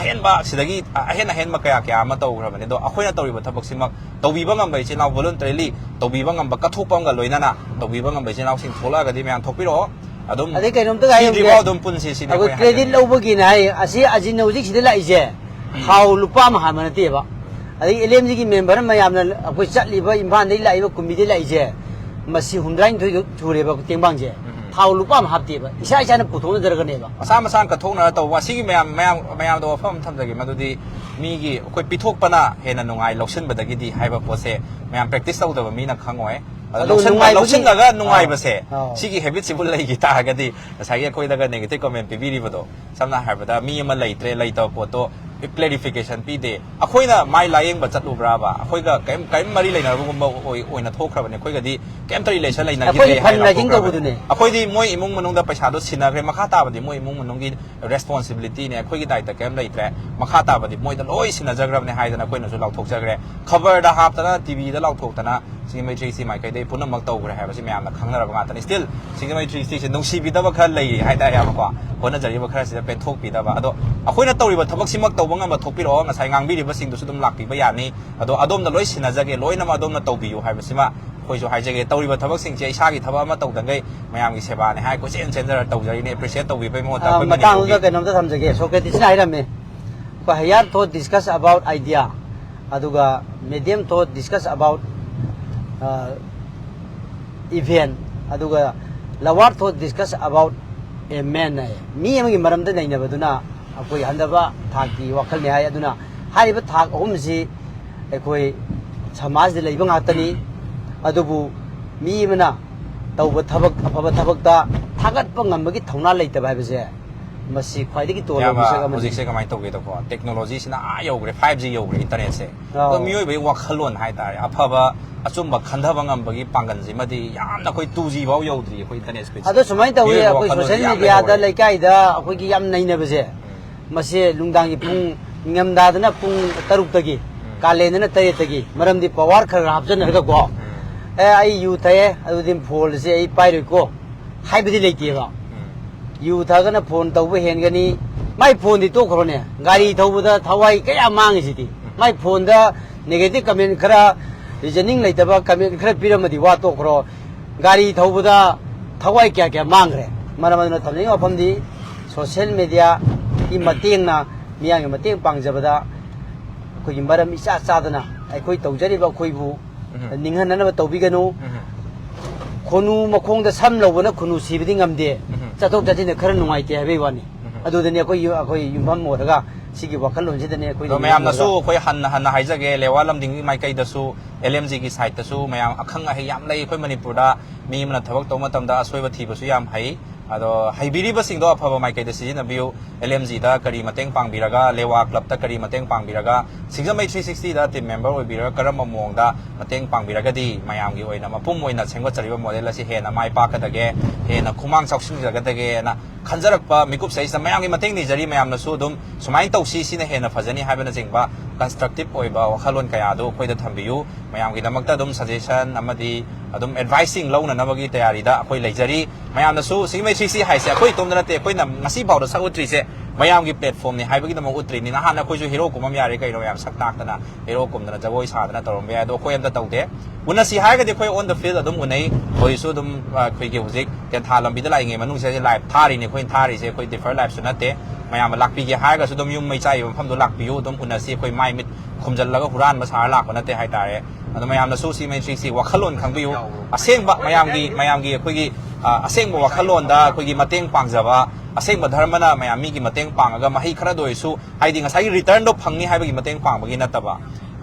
เห็นบ่สิดากิเห็นมาแก่มาตัวครับเนี่ยโดคุยนะตัวรีบบัตรบักสิมาตัววิบังกันไปเช่นเรา voluntarily ตัววิบังกันบักกระทบปังกันเลยนั่นนะตัววิบังกันไปเช่นเราสิ่งโทรละกันที่มายามทบไปหรออะดมอันนี้ก็น้ำตาไหลอยู่เลยดมปุ่นสิเนี่ยเครดิตเราเมื่อกี้นะอาชีพอาชีพนู้นที่ได้ละอีเจ้เขาลูกป้ามหามันเตี้ยบะอันนี้เอ็มจีกี่เมมเบอร์มายามนั้นคุยจัดรีบอิมพานได้ละอีว่าคุมีได้ละอีเจ้มาสิหุ่นแรงทุเรศบะเตียงบังเจ้เขาลูกป้ามหาเตี้ยบะอีชายชายนั้นผู้ทงนั่นจะกันเนี่ยบะสร้างกระทงนะตัวว่าสิ่งมายามตัวพ่อมันทำจากกี่มาดูดีมีกี่คุยปิดทุกปนะเห็นนุ่งไงล็อกชั่นแบบกี่ดีให้แบบโปรเซสมายาม practice ตัวแบบมีนักขังไว้ล็อกชั่นก็นุ่งไงแบบเซ่สิ่งที่ habit สิบุเลยกี่ตากันดีแต่ใช้คุยแต่กัน negative comment ปีบีรีบตัวสำนักหายไปแต่มีมันเลยเทรเลยตัวปวดตัว clarification ปีเดียคุยน่ะไม่ไล่ยังแบบจัดรูปราบะคุยก็แกมารีเลยนะผมบอกโอ้ยน่ะทุกครับเนี่ยคุยก็ดีแกมทรีเลยใช่เลยนะคุยพันอะไรจริงตัวบุตรเนี่ยคุยดีมวยอิมุงมันนุ่งแต่ประชาชนสินะเรื่องมาฆ่าตาบัดมวยอิมุงมันนุ่งกิน responsibility เนี่ยคุยก็ได้แต่แกมเลยแต่มาฆ่าตาบัดมวยแต่โอ้ยสินะจักรเนี่ยให้แต่นะคุยน่ะจะเราถูกจักร cover ได้ครับแต่นะทีวีได้เราถูกแต่นะสิ่งไม่ใช่สิ่งไม่เคยได้พูดน้ำมันโตกันให้ว่าสิ่งไม่อาจครั้งนั้นเราบางแต่ still สิ่งไม่ใช่สิ่งนุ่งชีวิตแต่ว่าแค่เลยให้ได้ยามากกว่าคนน่าจะเรียกว่าแค่สิ่งเป็นทุกปีแต่ว่าอะตัวคุยน่ะโตรีบทบักสิ่งมักโตบ้างมาทุกปีร้องมาใช้งานบิริบสิ่งตัวสุดหลักปีพยานนี้อะตัวอารมณ์น่ะร้อยสินะจักรร้อยน้ำอารมณ์น่ะโตปีอยู่ให้ว่าสิ่งว่าคุยจะให้จักรโตรีบทบักสิ่งเจ้าชากิทว่ามาโตกันได้ไม่ยามกิเสบาเนี่ยให้กูเช่นจะโตใจเนี่ย appreciate โตวีไปหมดแต่มาตั้งตัวกันน้ำจะทำจักรโชว์กันที่ไหนล่ะเมย์ก็ให้ยาร์ to discuss about idea อะตัวก็ medium to discuss about event อะตัวก็lawar to discuss about a man เนี่ยมีอะไรมาเริ่มต้นในเนี่ยแบบนั้นคุยหันดาว่าทางที่ว่าเขาเนี่ยให้ดูนะให้แบบทางผมสิคุยสมาชิกเลยบางอันนี้อะดูบุมีมันนะตัวบัตรทับตาทากัดปังงั้นเมื่อกี้ทุ่งนาเลยแต่แบบนี้มาสิควายที่ตัวเรามุสิกเสกไม่ตัวกี่ตัวเทคโนโลยีสินะอยู่เลย 5G อยู่เลยอินเทอร์เน็ตเสกก็มีอยู่แบบว่าขลุ่นให้ตายอะเพราะว่าจุ่มบักขันทับงั้นเมื่อกี้ปังกันสิมาดียามนะคุย 2G ว่าอยู่ดีคุยอินเทอร์เน็ตสปีดอะดูสมัยตัวนี้คุยโซเชียลมีเดียได้เลยใกล้ได้คุยกี่ยามในเนี่ยแบบนี้มาสิลุงดังยี่ปุ่งเงินดาดนะปุ่งตรุกตะกี้กาเลนนะเตยตะกี้มาเริ่มที่ปวาร์คราบจนเหรอก็ไอ้ยูเตยไอ้ดูดิมโฟลสิไอ้ไปเลยก็ให้ไปที่เลยที่ก็ยูท่ากันนะโฟนตัวไปเห็นกันนี่ไม่โฟนที่ตัวคนเนี่ยกาลีทั่วบุตรทวายก็ยังมั่งสิที่ไม่โฟนเด้อ negative comment ครา reasoning เลยแต่ว่า comment คราพิรามดีว่าตัวคนกาลีทั่วบุตรทวายแก่มั่งเลยมันทำยังไงว่าผมดีโซเชียลมีเดียที่มาเตียงนะมีอย่างมาเตียงปังจะบ่ได้คุยยิ่งบารมีชาตินะไอ้คุยตัวเจริญว่าคุยบุนิ่งหันนั้นว่าตัวบิกันนู้คนนู้มาคงจะซ้ำเราวันนั้นคนนู้สีไปที่งามเดียจะต้องจะที่เนี่ยครั้งหนึ่งไอ้เจ้าไปวันนี้อะดูเดี๋ยวนี้คุยยุ่งพันหมดแล้วก็สิ่งที่ว่าขั้นหลุดที่เดี๋ยวนี้คุยไม่ยามนะสู้คุยหันหายใจเลวว่าลำดิ่งไม่ไกลจะสู้ LMG กี่สายจะสู้ไม่ยามอักขังให้ยามเลยคุยมันญี่ปุ่นได้มีมันทวักตัวมาทำได้ช่วยวัตถุประสยามให้ให้บิริบสิ่งตัวพอไม่เกิดสิ่งนั้นบิว LMG ได้กรีมาเต็งปังบิรากาเลวากลับได้กรีมาเต็งปังบิรากาสิ่งที่ไม่360ได้ทีมเมมเบอร์วิบิรากากระมังมองได้มาเต็งปังบิรากาดีไม่ยามกี่วันนะมาพุ่งวันนะเช่นก็จะเรียกว่าโมเดลละสิเห็นนะไม่ปากกันตะเกะเห็นนะคุ้มมั่งสักสิ่งจะกันตะเกะนะขันจะรักปะมีกุบใส่สมัยยังมาเต็งนี่จะรีไม่ยามนะสู้ดุมสมัยตัวซีซีเนี่ยเห็นนะฟังนี่ให้เป็นจริงว่า constructive โอ้ยบ่าวขลุ่นขยาดูคุยจะทำบิวไม่ยามกี่นะมักจะดุม suggestion นะมาดีดุม advising เล่านะบางทีแต่อะไรได้คุยเลยจะรีไม่ยามนะสู้สิ่งไม่360ให้เสียคุยตรงนั้นแต่คุยนะมาสิบ่าวเราสักอุตรีเสียไม่ยามกี่แพลตฟอร์มนี่ให้บางทีเราอุตรีนี่นะฮะนะคุยจู่ฮีโร่กุมไม่ยารีกันเรายามสักนักนะฮีโร่กุมนะจะโวยชาตินะตลอดเวลาดูคุยยังจะตัวเด็กวันนั้นสิให้กันที่คุย on the field ดุมวันนี้คุยสู้ดุมคุยเกี่ยวกับสิ่งเดินทางลำบิดอะไรเงี้ยมันนุ่งเสียไลฟ์ท่ารีนี่คุยท่ารีเสียคุย different life สุดนั่นเตะ มายามมาลักปีเกี่ยหายก็สุดดมยุ่มไม่ใจผมทำตัวลักปีอยู่ดมอุณหภูมิค่อยไม่มิดคมจันแล้วก็หุรานมาสารลักวันนั้นแต่ให้ตายอันมายามน่ะสู้ซีเมนทรีซีว่าขลุ่นขังปีอยู่เสียงบะมายามกีคุยกีเสียงบอกว่าขลุ่นดาคุยกีมาเต็งปังจะว่าเสียงบัดธรรมนะมายามมีกีมาเต็งปังก็มาให้คราโดยสู้ไอ้ดิ่งใช้รีเทิร์นดบพังนี้ให้ไปกีมาเต็งปังเมื่อกี้นั่นแต่ว่า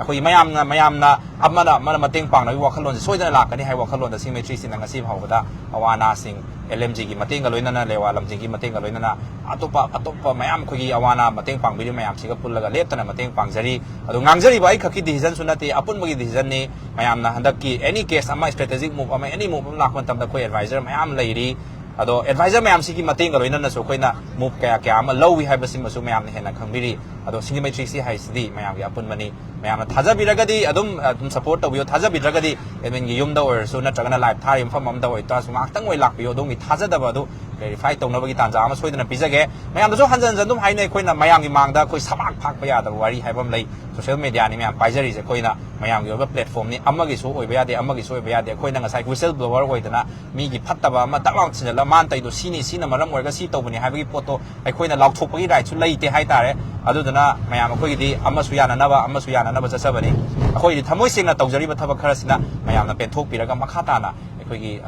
คุยมายามนะอับมันมาเต็งปังนะว่าขลุ่นจะช่วยได้หลักกันนี่ให้ว่าขลุ่นแต่ซีเมนทรีซีนั่งก็ซีเขาก็ได้เอาว่านาสิงLMG กีมาเต็งกันเลยนั่นเลยว่าลำจิงกีมาเต็งกันเลยนั่นอัตโตปมายามคุยกีเอาว่านามาเต็งปังไปด้วยมายามสิกับปุ่นแล้วก็เล็บตัวนั้นมาเต็งปังจรีಅದು ngangzari ba ikha ki decision sunati apun magi decision ni mayam na handak ki any case ama strategic move ama any move am lakon tam da koi advisor mayam leiri ado advisor mayam si ki mating ga loina na so koi na move kaya ama lowi hai basim masu mayam ne hena khangbiri ado singmetric si hai sidi mayam gi apun mani mayam na thaja biragadi adum support to bio thaja biragadi emen gi yum da or so na tragana live thari pham am da oi ta su ngak tang oi lak bio dong gi thaja da ba do verify tong na ba gi tan ja ama soidana pizage mayam da so hanjan dum hai nei koi na mayam gi mang da koi sabak phak pa ya da wari hai bam lei social media ni mayam paijari se koi na mayam gi ba platform ni amma gi so oi ba ya de amma gi so oi ba ya de koi na ngasai whistle blower oi da na mi gi phatta ba ma tak law chin la man tai do sini sina maram oi ga si to bani hai ba gi photo ai koi na law thok ba gi right su lei te hai ta re adu da na mayam koi gi di amma su ya na ba amma su ya na ba sa sa bani koi di thamoi sing na tawjari ba thabak khara sina mayam na pen thok pi ra ga makha ta na koi gi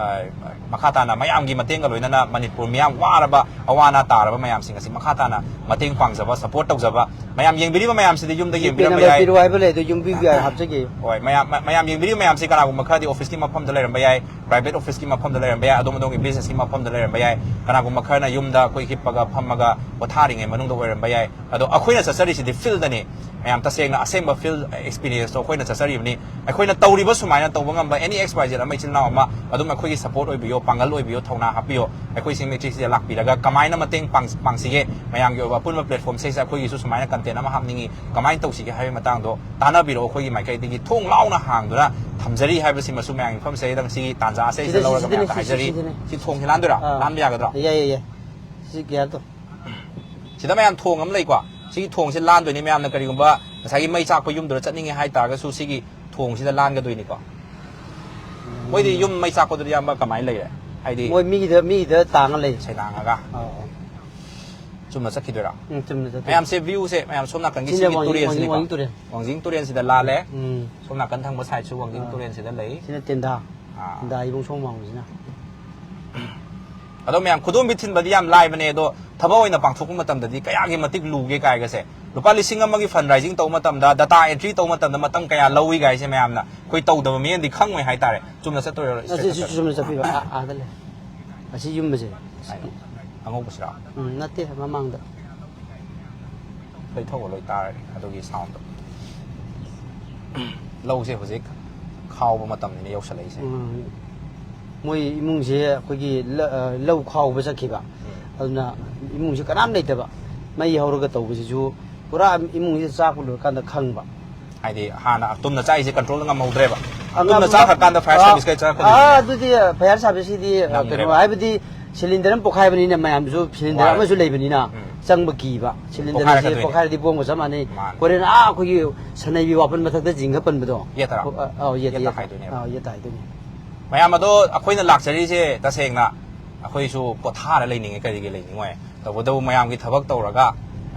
makha ta na mayam gi mateng ga loina na manipur miyam wa ra ba awana ta ra ba mayam sing asi makha ta na mateng pang ja ba support tok ja ba mayam yeng biri ba mayam si de yum da yem bira ba yai pirwai ba le do yum bi bi hab je ge oi mayam yeng biri mayam si kana gu makha di office ki mafam da leram ba yai private office ki mafam da leram ba yai adom gi business ki mafam da leram ba yai kana gu makha na yum da koi hip pa ga pham ma ga bothari nge manung da leram ba yai ado akhoi na sasari si de field da ni mayam ta seng na asem ba field experience to khoi na sasari ni akhoi na tawri ba sumai na tawba ngam ba any xyz amai chil na ma adum akhoi gi support oi biyo pangal oi biyo thona ha biyo akhoi sing matrix si lak pi daga kamai na mateng pang si ge mayam gi ba pun ma platform se sa akhoi gi su sumai na content ama hamningi kamai tau si ge hai matang do tana biro akhoi gi mai kai digi thong lau na hang do na thamjari hai ba si ma su mayam gi pham se dang si tanja se se law ga ma haijari si thong hilan do ra lan ba ya ga do ye si ge to si da mayam thong am lei kwa si thong si lan do ni mayam na kari gum ba sai gi mai chak pa yum do chatningi hai ta ga su si gi thong si da lan ga do ni ko moi di yum mai chak ko do yam ba kamai lei hai di moi mi de tang le sai dang ga chum na sakhi do ra chum na mayam se view se mayam som na kan gi si turen si ni ko wangjing turen si da la le som na kan thang ba sai chu wangjing turen si da lei si na ten da ibong song mong si na ado mayam khudum bithin ba di yam lai bane do thaba oina pangthok ma tam da di kaya gi matik lu ge kai ga se lupa lising amagi fundraising to matam da data entry to matam da matam kaya lowi gai se mayam na koi to da mi di khang mai hai tare chumna se to chumna se pi a da le asi yum je angok basra natte mamang da loi thok loi tar ado gi sound low se hojik khaw ba matam ni yok salai se moi imung je koi gi low khaw ba sakhi ba aduna imung je kanam nei ta ba mai hawraga tawbisi ju pura imung ji cha ku lo kan da khang ba ai di hana tumna chai se control ngam maudre ba tumna cha kha kan da fire service kai cha ko du di fire service di keno ai bdi cylinder am pokhai bani na mayam ju cylinder am ju lei bani na chang ba ki ba cylinder se pokhai di bong sa mani koren a ko gi sanai bi wapan ma thak da jing ha pan ba do ye tara ye ta ye ta du mayam ado akhoi na luxury se ta seng na akhoi su potha la lei ninge kai gi lei ningoi tawdo mayam gi thabak tawraga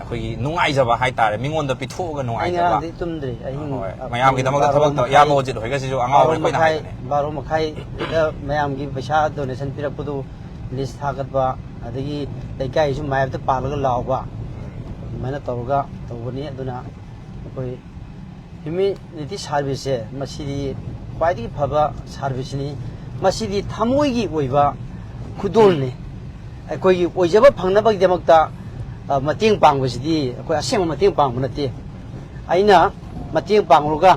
akhoi nungai jaba hai tare mingon da pithu ga nungai jaba ai tumdri ai mayam gi damak thabak taw ya mo jit hoi ga si jo angau hoi koi na hai baro makhai da mayam gi paisa donation pirak pudu list thagat ba adagi leikai su mayam ta palaga law ba mana tawga tawbani aduna koi community service se masidi kwai phaba service ni masidi thamoi gi oiba khudol ni ꯑꯩꯈꯣꯏꯒꯤ ꯑꯣꯏꯖꯕ ꯐꯪꯅꯕꯒꯤꯗꯃꯛꯇ ꯃꯇꯦꯡ ꯄꯥꯡꯕꯁꯤꯗꯤ ꯑꯩꯈꯣꯏ ꯑꯁꯦꯡꯕ ꯃꯇꯦꯡ ꯄꯥꯡꯕ ꯅꯠꯇꯦ ꯑꯩꯅ ꯃꯇꯦꯡ ꯄꯥꯡꯂꯨꯔꯒ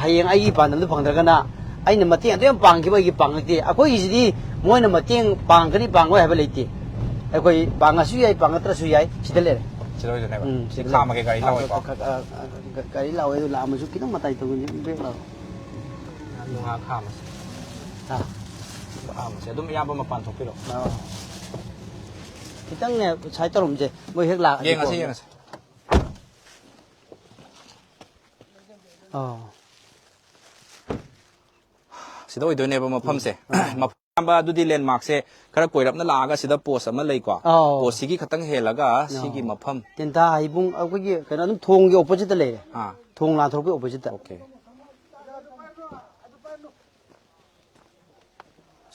ꯍꯌꯦꯡ ꯑꯩꯒꯤ ꯄꯥꯟꯗꯝꯗꯨ ꯐꯪꯗ꯭ꯔꯒꯅ ꯑꯩꯅ ꯃꯇꯦꯡ ꯑꯗꯨꯝ ꯄꯥꯡꯈꯤꯕ ꯑꯩꯒꯤ ꯄꯥꯡꯂꯛꯇꯦ ꯑꯩꯈꯣꯏꯒꯤꯁꯤꯗꯤ ꯃꯣꯏꯅ ꯃꯇꯦꯡ ꯄꯥꯡꯒꯅꯤ ꯄꯥꯡꯉꯣꯏ ꯍꯥꯏꯕ ꯂꯩꯇꯦ ꯑꯩꯈꯣꯏ ꯄꯥꯡꯉꯁꯨ ꯌꯥꯏ ꯄꯥꯡꯉꯛꯇ꯭ꯔꯁꯨ ꯌꯥꯏ ꯁꯤꯗ ꯂꯩꯔꯦ ꯁꯤꯗꯣꯏꯗꯅꯦꯕ ꯁꯤ ꯈꯥꯝꯃꯒꯦ ꯒꯥꯔꯤ ꯂꯥꯎꯋꯦꯀꯣ ꯒꯥꯔꯤ ꯂꯥꯎꯋꯦ ꯑꯗꯨ ꯂꯥꯛꯑꯃꯁꯨ ꯈꯤꯇꯪ ꯃꯇꯥꯏ ꯇꯧꯒꯅꯤ ꯕ꯭ꯔꯦꯛ ꯂꯥꯎ ꯉꯥ ꯈꯥꯝꯃꯁꯤ ꯈꯥꯝꯃꯁꯤ ꯑꯗꯨꯝ ꯑꯌꯥꯝꯕ ꯃꯄꯥꯟ ꯊꯣꯛꯄꯤꯔꯣ khitangnya sai torom je moi hek la yengasi sida oi doine ba mafam se amba adudi landmark se khara koirapna laaga sida post ama lei ko post sigi khatang helaga sigi mafam tenta haibung akogi kana dum thong gi opposite le thong la thorok opposite okay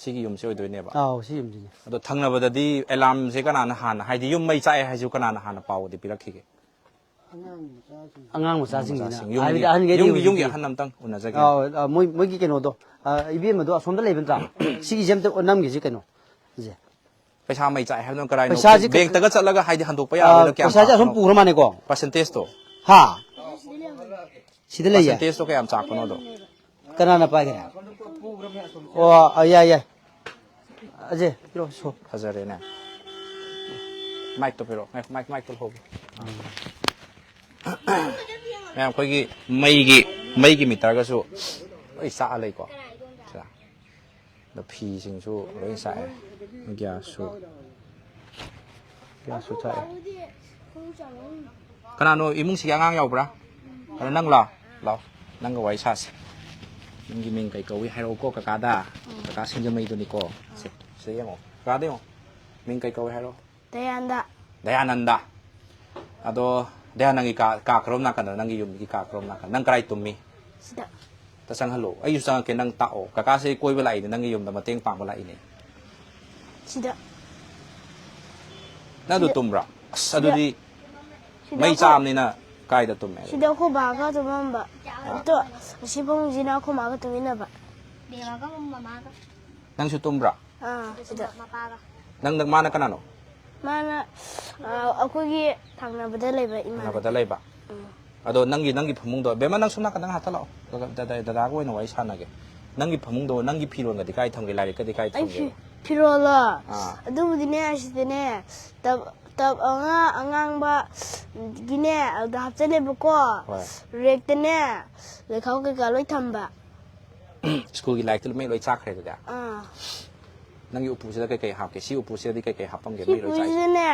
sigi yum se oidoi ba si yum ji ado thangna badadi alarm se kana na han haidi yum mai chai haiju kana na han paw di pirakhi ge angang macha sing yung han nam tang una jage moi gi keno do ibi ma do asom da leben tra sigi jem te onam gi ji keno je paisa mai chai ha no karai no paisa ji bank taga chatlaga haidi handok pa ya ro kya paisa ja som pura mane ko percentage to ha sida le ya percentage to kya am chak no do kana na pa ga o ya ya aje piro so hazare na mic to piro mic to ho ma'am कोई मई की metre का सु ओइ सा ले को सा the fee सिंग सु लोइ सा ग्यास सु चाय कनानो इमुंग सिग आंगांग यावब्रा अरे नंग ला नंग ग वाइ सास नंगी मिंग kai कवि हाइरो को काका सिंग मई दुनि को से यमो का देमो मिंग kai कवि हाइरो दयानंदा अदो dia nangi ka krom na kana nangi yum ki ka krom na kana nang krai tummi sida ta sang halo ayu sang ke nang ta o ka se koi ba lai nangi yum da mateng pang ba lai ni sida na du tumra adu di mai cham ni na kai da tumme sida ko ba ga to ba to si bong jina ko ma ga tumina ba de ma ga mama ga nang su tumra sida ma pa ga nang mana kana no mana aku gi thangna bada leba ima na bada leba ado nangi phamung do bema nang suna kadang hatalo da ko no wai sana ge nangi phamung do nangi phiro ngadi kai thamge lai ka di kai thamge phiro la adu budine asitene tab angang ba gine da hapchale bako rek tene le khau ke ka loi thamba school gi like to me loi chak khre da nangi upu se kai hap ke si upu se di kai hapam ge mai ro chai ne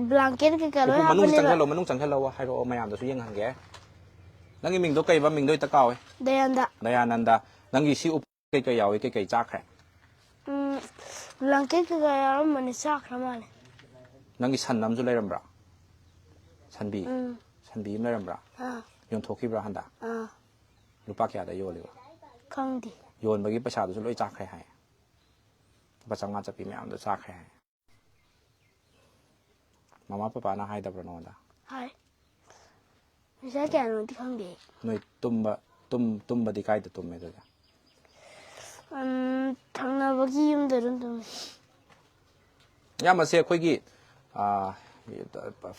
blanket ke ka lo ha manung chang hello hai ro mayam da su yeng han ge nangi ming do kai ba ming do ta kaw dayananda nangi si upu kai yaw kai cha khre blanket ke ka yaw man cha khra ma le nangi san nam ju leiram bra san bi leiram bra yon thoki bra handa lupa kya da yo le khang di yon bagi paisa du su loi cha khre hai bacanga chapi me am do cha khai mama papa na hai da bro no da hai sa kya no ti khang de noi tumba di kai da tumme da thangna ba gi yum da run tum ya ma se khoi gi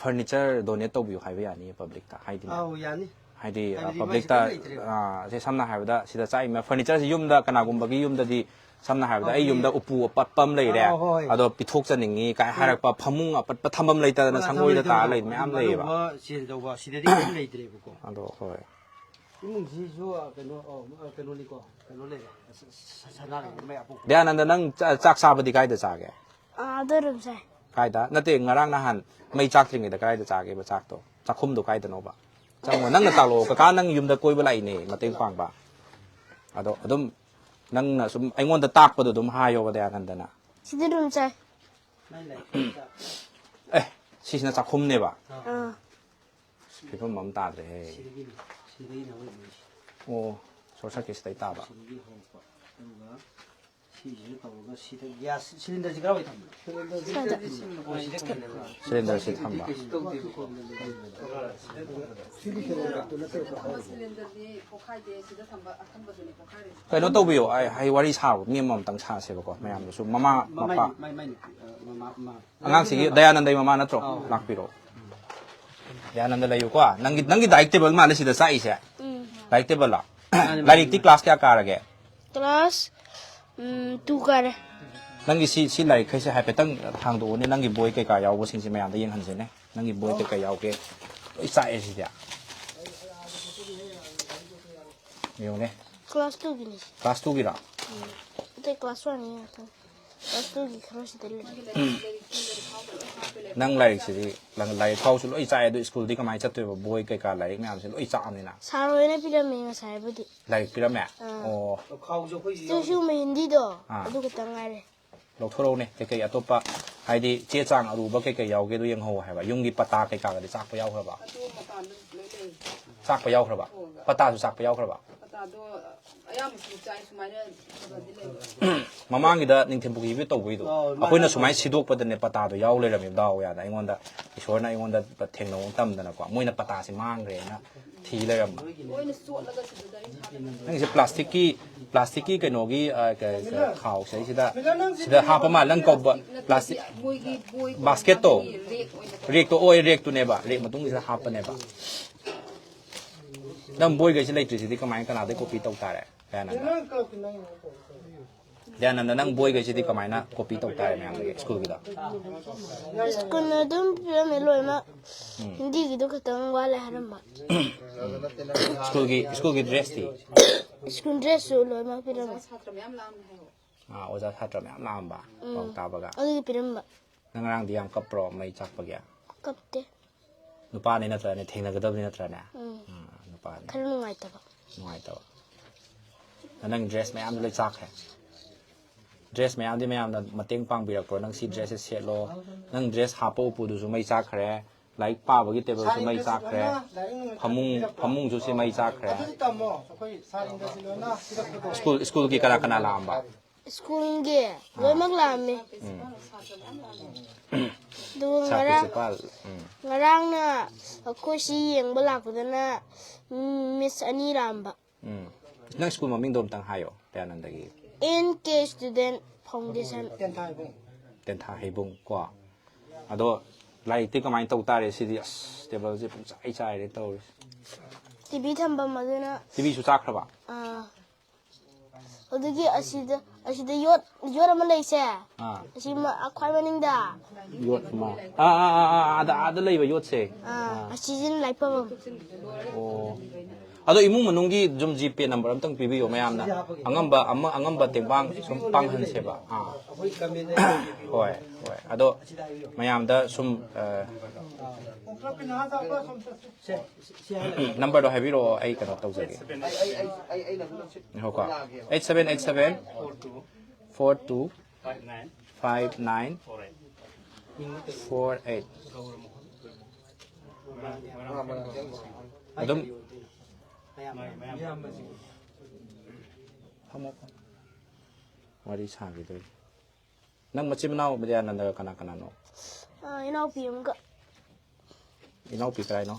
furniture donate to bi hai ba yani public ta hai di yani hai di public ta se samna hai da sida chai ma furniture si yum da kana gum ba gi yum da di samna hai da ai yum da upu pat pam lei re ado pithok chaningi kai harak pa phamung pat pa thamam lei ta na sangoi da ta lei me am lei ba sin do ba sidedi lei tre bu ko ado hoi imung ji so keno ni ko keno le sana le me apu dayananda nang chak sa ba di kai da cha ge do rum sai kai da na te ngarang na han mai chak tring da kai da cha ge ba chak to chakhum do kai da no ba chang nang na ta lo ka nang yum da koi ba lai ni mateng pang ba ado adum nang na sum aingon da tak pa do dum ha yo ba dayananda na sida rum sai sisina chakhum ne ba phipam mam ta de o so sa ke stai ta ba cylinder चाहिँ कहाँ थाम cylinder से थम्बा कहीं तो भी हो आई वारी साव नियम हम तंग छा से बको मैं हम सु ममा मपा अंगांग सिगी दयानंद ममा नत्रो लाकपिरो दयानंद लयु को नंगी डाइट टेबल माले सिदा साइ से डाइट टेबल ला लाइक ती क्लास क्या कारगे class 2 kare nangi si lai khai se haipetang hang do ni nangi boy kai ka yaw bo sing si mayam da yeng han se ne nangi boy kai ka yaw ke isa e si dia yo ne class 2 gini class 2 gira te class 1 ni class 2 gi khrosh de นั่งไล่สิหลังไล่เข้าสุดไอ้ใจดูสกูลที่ก็ไม่ชัดตัวบอยไกลๆไล่ไม่เอาสิไอ้จ้านี่นะ ซาโรยนะพี่ละมีมาใส่บุตร ไล่พี่ละแม่โอ้ จูชูไม่หินดีดอดูก็ตั้งไงเลย เราทั่วโลกเนี่ยไกลๆตัวปะไอ้ดิเจี๊ยจังรู้ว่าไกลๆยาวก็ดูยังหัวเหรอยุ่งดิปตาไกลๆก็ได้ซักไปยาวครับบ่ซักไปยาวครับบ่ปตาสุซักไปยาวครับบ่มามั่งกี่เดือนนิ่งเทมปุกีวิตตัววิโดอ่ะคนน่ะสมัยสิดูประเด็นเนี่ยปตาตัวยาวเลยละมีดาวอย่างไอ้คนน่ะชวนไอ้คนน่ะเทงน้องตั้มนั่นน่ะกว่ามุ่ยน่ะปตาสิมั่งเลยนะทีเลยอ่ะนั่นคือพลาสติกกันโนกีข่าวใช่สิดาหาประมาณลังกบพลาสติกบาสเกตโตเรียกตัวโอ้ยเรียกตัวเนี่ยบ่เรียกมาตรงนี้จะหาปะเนี่ยบ่นั่นบอยก็ใช้อิเล็กทริซิตี้ก็ไม่กันอะไรก็ปีตกตาเลยแค่นั้นเดี๋ยวนั้นนั่งบอยก็ใช้ที่ก็ไม่นะก็ปีตกตาเลยเนี่ยสกูลกี่ดอก คุณน่ะดูพี่ละไม่รวยมากหินดีกี่ดูก็ตั้งว่าเลยฮาร์ม สกูลกี่เดรสที่ สกุลเดรสสูรวยมากพี่ละไม่ โอ้จะทัดจะไม่ลามบ่ลองตาบ่กะ เอาที่พี่ละไม่ นั่งร่างเดียมกับโปรไม่จักปะแก กับเต้ นุป้านี่นัดเนี่ยเทงนักดับนี่นัดเนี่ยนุป้านี่ คาร์นุ่งไงตัว น้อยตัวนั่งเดรสไม่อ้ำเลยจักแค่เดรสไม่อ้ำที่ไม่อ้ำนั่นมาเต็งปังบีรักโปรนั่งซีเดรสเสียโลนั่งเดรสหาปูปูดูสุไม่จักแค่ไลค์ป้าบกิเตเบิลสุไม่จักแค่พมุงสุสิไม่จักแค่สกูลกี่กันลามบ่ สกุลเงี้ยรวยมากลามเลยดูงารังน่ะคุยซีอย่างบลักตัวน่ะมิสอันนี้รำบะ นั่งสกูลมามิ่งโดมตั้งไฮโอแต่นั่นตะกี้ NK student foundation เต็นท่าให้บุ้งกว่าอะดูไล่ที่ก็ไม่ตกตาเลยสิดิเดี๋ยวเราจะเป็นใจเลยตัว ที่พี่ทำบะมาด้วยนะ ที่พี่สุจักครับ 어떻게 아시다 요มันได้แซ่อาชิมาควายมันนิงดาย ศมาadaเลยไปยศเสก อาชิจินไลฟ์ปั๊ม โอ้อะดูอิมุงมันนุ่งกี่จุ่ม GP number ตั้งปีบีอยู่ไม่ยามนะangambaเต็งบังสมปังหันเสบะโอ้ยอะดูไม่ยามได้สมnumber ตัวให้พี่โรไอ้กันตัวเจ๊นี่เขาก็8787 42 59 48อะดูMari sa gitu. Nang macam mana berjaya nanda kanak-kanak no. Inaw piyong ka. Inaw pi kray no.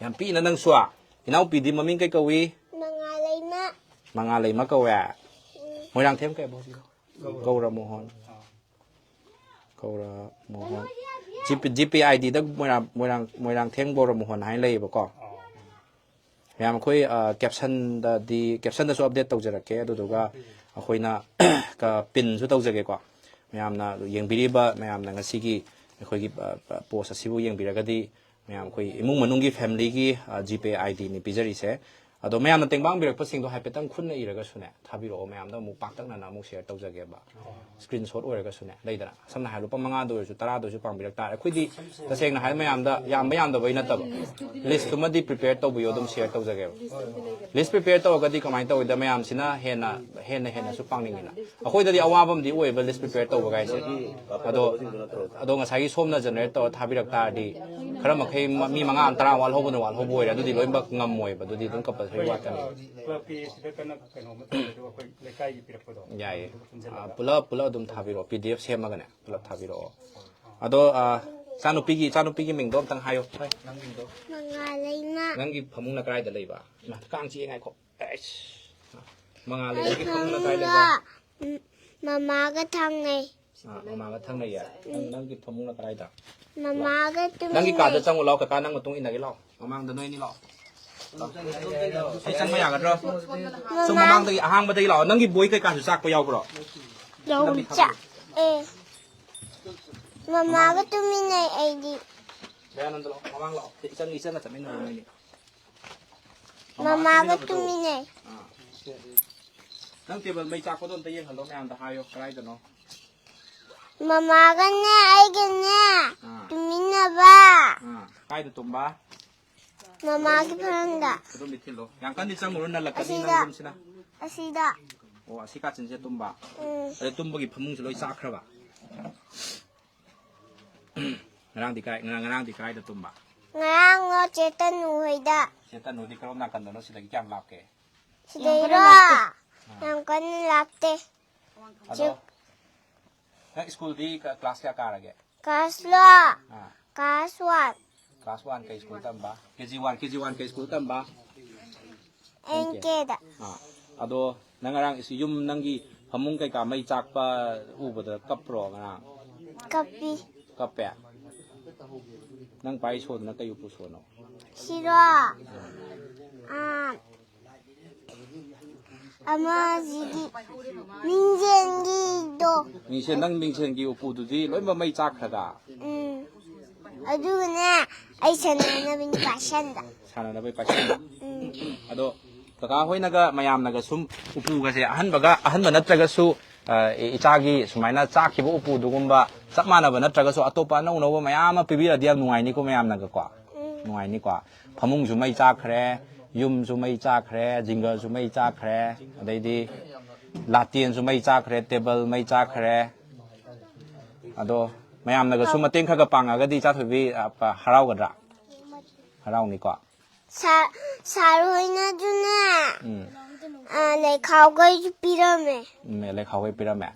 Yan pi na nang suwa. Inaw pi di maming kay kawi. Nangalay na. Mangalay makawa. Mo lang thêm kay boss. Kaura mohon. GPID dag mo lang thêm bora mohon hai lay ba ko. พยายามคุยแคปชั่นได้ส่วนอัปเดตตัวจะรักแกดูก็คุยน่ะก็ปินส่วนตัวจะเกี่ยวกับพยายามน่ะยังบีรีบะพยายามนั่งสิกี้คุยกับโพสต์สิบุยังบีรักดีพยายามคุยมุ้งมันนุ่งกี่ family กี่ GPID นี่พิจารณาเสร็จอะตัวพยายามนั่งเต็งบังบีรักพัสสิ่งตัวให้เป็นตั้งคุณในอีรักก็สุนัขถ้าบีโร่พยายามต้องมุกปักตั้งนั้นมุกเสียตัวจะเกี่ยวกับสกรีนช็อตอะไรก็สุนัขได้แต่สำนักให้รูปมังงะดูจุดตราดูจุดปังบีรักตาคุยดีแต่เสียงน่ะให้พยายามตัวไว้นั่นตัว list ตัวมันดี prepare ตัวบิโอต้อง share ตัวจะเกี่ยว list prepare ตัวก็ดีก็ไม่ตัวแต่พยายามสินะเห็นนะสุดปังนี่นะคุยแต่ดีเอาว่าผมดีอวยเป็น list prepare ตัวก็ไงสิอะตัวงั้นใช้ส้มน่ะจะเนี่ยตัวถ้าบีรักตาดีครั้งมาเคยมีมังงะอันตรายวันหกวันหกบ่อยแล้วดูดีร้อยบักงามมวยดูดีต้องกับไปวัดกันใหญ่ปุระดุมทาวิโร PDF เชื่อมากันเนี่ยปุระทาวิโรอะตัวจานุปีกี้มิงโดมตั้งไฮโอนั่งกี่พมุงนักไร้เดลัยบ้านะกางจีไงเขามังอะไรกี่พมุงนักไร้เลยบ้ามาม่าก็ทำไงมาก็ทั้งเลยอ่ะนั่งกี่พมุงนักไร้ด่ามาก็นั่งกี่การจะจังหวะเรากับการนั่งมาตรงอินไหนกี่เรามังเดินด้วยนี่เราไอ้ฉันไม่อยากกันหรอสมมตินั่งตีห่างมาตีเรานั่งกี่บุ้ยกับการสุดสักไปยาวกว่าเราจะมาม่าก็ต้องมีในไอดีเดี๋ยวนั่นตัวเรามังเราไอ้ฉันก็จะไม่นอนนี่มาม่าก็ต้องมีในนั่งตีบไม่จักก็ต้องตียังหันลงแม่อันตรายอยู่ใครจะเนาะ ꯃꯃꯥꯒꯅꯦ ꯑꯩꯒꯅꯦ ꯇꯨꯃꯤꯟꯅꯕ ꯀꯥꯏꯗ ꯇꯨꯝꯕ ꯃꯃꯥꯒꯤ ꯐꯔꯝꯗ ꯑꯗꯨꯝ ꯊꯤꯜꯂꯣ ꯌꯥꯝ ꯀꯟꯗꯤ ꯆꯪꯉꯨꯔꯣ ꯅꯜꯂꯛꯀꯅꯤ ꯅꯪ ꯌꯨꯝꯁꯤꯅ ꯑꯁꯤꯗ ꯑꯣ ꯑꯁꯤ ꯀꯥꯆꯤꯟꯁꯦ ꯇꯨꯝꯕ ꯑꯗꯩ ꯇꯨꯝꯕꯒꯤ ꯐꯃꯨꯡꯁꯦ ꯂꯣꯏ ꯆꯥꯛꯈ꯭ꯔꯕ ꯉꯔꯥꯡꯗꯤ ꯀꯥꯏꯗ ꯇꯨꯝꯕ ꯉꯔꯥꯡꯅꯣ ꯆꯦꯇꯟꯅꯨ ꯍꯣꯏꯗ ꯆꯦꯇꯟꯅꯨꯗꯤ ꯀꯔꯣꯝ ꯅꯥꯀꯟꯗꯅꯣ ꯁꯤꯗꯒꯤ ꯀꯌꯥꯝ ꯂꯥꯞꯀꯦ ꯁꯤꯗꯩꯔꯣ ꯌꯥꯝ ꯀꯟꯅ ꯂꯥꯞꯇꯦ ꯑꯗꯣ ꯅꯪ ꯁ꯭ꯀꯨꯜꯗꯤ ꯀ꯭ꯂꯥꯁ ꯀꯌꯥ ꯀꯥꯔꯒꯦ ꯀ꯭ꯂꯥꯁꯂꯣ ꯀ꯭ꯂꯥꯁ 1 ꯀ꯭ꯂꯥꯁ 1 ꯀꯩ ꯁ꯭ꯀꯨꯜ ꯇꯝꯕ KG1 kay school tamba NKꯗ ꯑꯗꯣ ꯅꯪ ꯉꯔꯥꯡ ꯌꯨꯝ ꯅꯪꯒꯤ ꯐꯃꯨꯡ ꯀꯩꯀꯥ ꯃꯩ ꯆꯥꯛꯄ ꯎꯕꯗ ꯀꯞꯄ꯭ꯔꯣ ꯉꯔꯥꯡ ꯀꯞꯄꯤ ꯀꯞꯄꯦ ꯅꯪ ꯄꯥꯏ ꯁꯣꯗꯅ ꯀꯩ ꯎꯄꯨ ꯁꯣꯅꯣ ꯁꯤꯔꯣ ꯑꯃꯁꯤꯒꯤ ꯃꯤꯡꯖꯦꯟꯒꯤꯗꯣ ꯅꯪ ꯃꯤꯡꯁꯦꯟꯒꯤ ꯎꯄꯨꯗꯨꯗꯤ ꯂꯣꯏꯅꯃꯛ ꯃꯩ ꯆꯥꯛꯈ꯭ꯔꯒ ꯑꯗꯨꯒꯅꯦ ꯑꯩ ꯁꯥꯟꯅꯅꯕꯅꯤ ꯄꯥꯏꯁꯟꯗ ꯁꯥꯟꯅꯅꯕꯩ ꯄꯥꯏꯁꯟꯗ ꯑꯗꯣ ꯀꯀꯥ ꯍꯣꯏꯅꯒ ꯃꯌꯥꯝꯅꯒ ꯁꯨꯝ ꯎꯄꯨꯒꯁꯦ ꯑꯍꯟꯕ ꯅꯠꯇ꯭ꯔꯒꯁꯨ ꯏꯆꯥꯒꯤ ꯁꯨꯃꯥꯏꯅ ꯆꯥꯛꯈꯤꯕ ꯎꯄꯨꯗꯨꯒꯨꯝꯕ ꯆꯞ ꯃꯥꯟꯅꯕ ꯅꯠꯇ꯭ꯔꯒꯁꯨ ꯑꯇꯣꯞꯄ ꯑꯅꯧ ꯑꯅꯧꯕ ꯃꯌꯥꯝ ꯑꯃ ꯄꯤꯕꯤꯔꯗꯤ ꯌꯥꯝ ꯅꯨꯡꯉꯥꯏꯅꯤꯀꯣ ꯃꯌꯥꯝꯅꯒꯀꯣ ꯅꯨꯡꯉꯥꯏꯅꯤꯀꯣ ꯐꯃꯨꯡꯁꯨ ꯃꯩ ꯆꯥꯛꯈ꯭ꯔꯦ ꯌꯨꯝꯁꯨ ꯃꯩ ꯆꯥꯛꯈ꯭ꯔꯦ ꯖꯤꯡꯒꯔꯁꯨ ꯃꯩ ꯆꯥꯛꯈ꯭ꯔꯦ ꯑꯗꯩꯗꯤ ꯂꯥꯇꯦꯟꯁꯨ ꯃꯩ ꯆꯥꯛꯈ꯭ꯔꯦ ꯇꯦꯕꯜ ꯃꯩ ꯆꯥꯛꯈ꯭ꯔꯦ ꯑꯗꯣ ꯃꯌꯥꯝꯅꯒꯁꯨ ꯃꯇꯦꯡ ꯈꯔ ꯄꯥꯡꯉꯒꯗꯤ ꯏꯆꯥꯊꯣꯏꯕꯤ ꯍꯔꯥꯎꯒꯗ꯭ꯔꯥ ꯍꯔꯥꯎꯅꯤꯀꯣ ꯁꯥꯔꯣꯏꯅꯁꯨꯅꯦ ꯂꯩꯈꯥꯎꯈꯩꯁꯨ ꯄꯤꯔꯝꯃꯦ ꯂꯩꯈꯥꯎꯈꯩ ꯄꯤꯔꯝꯃꯦ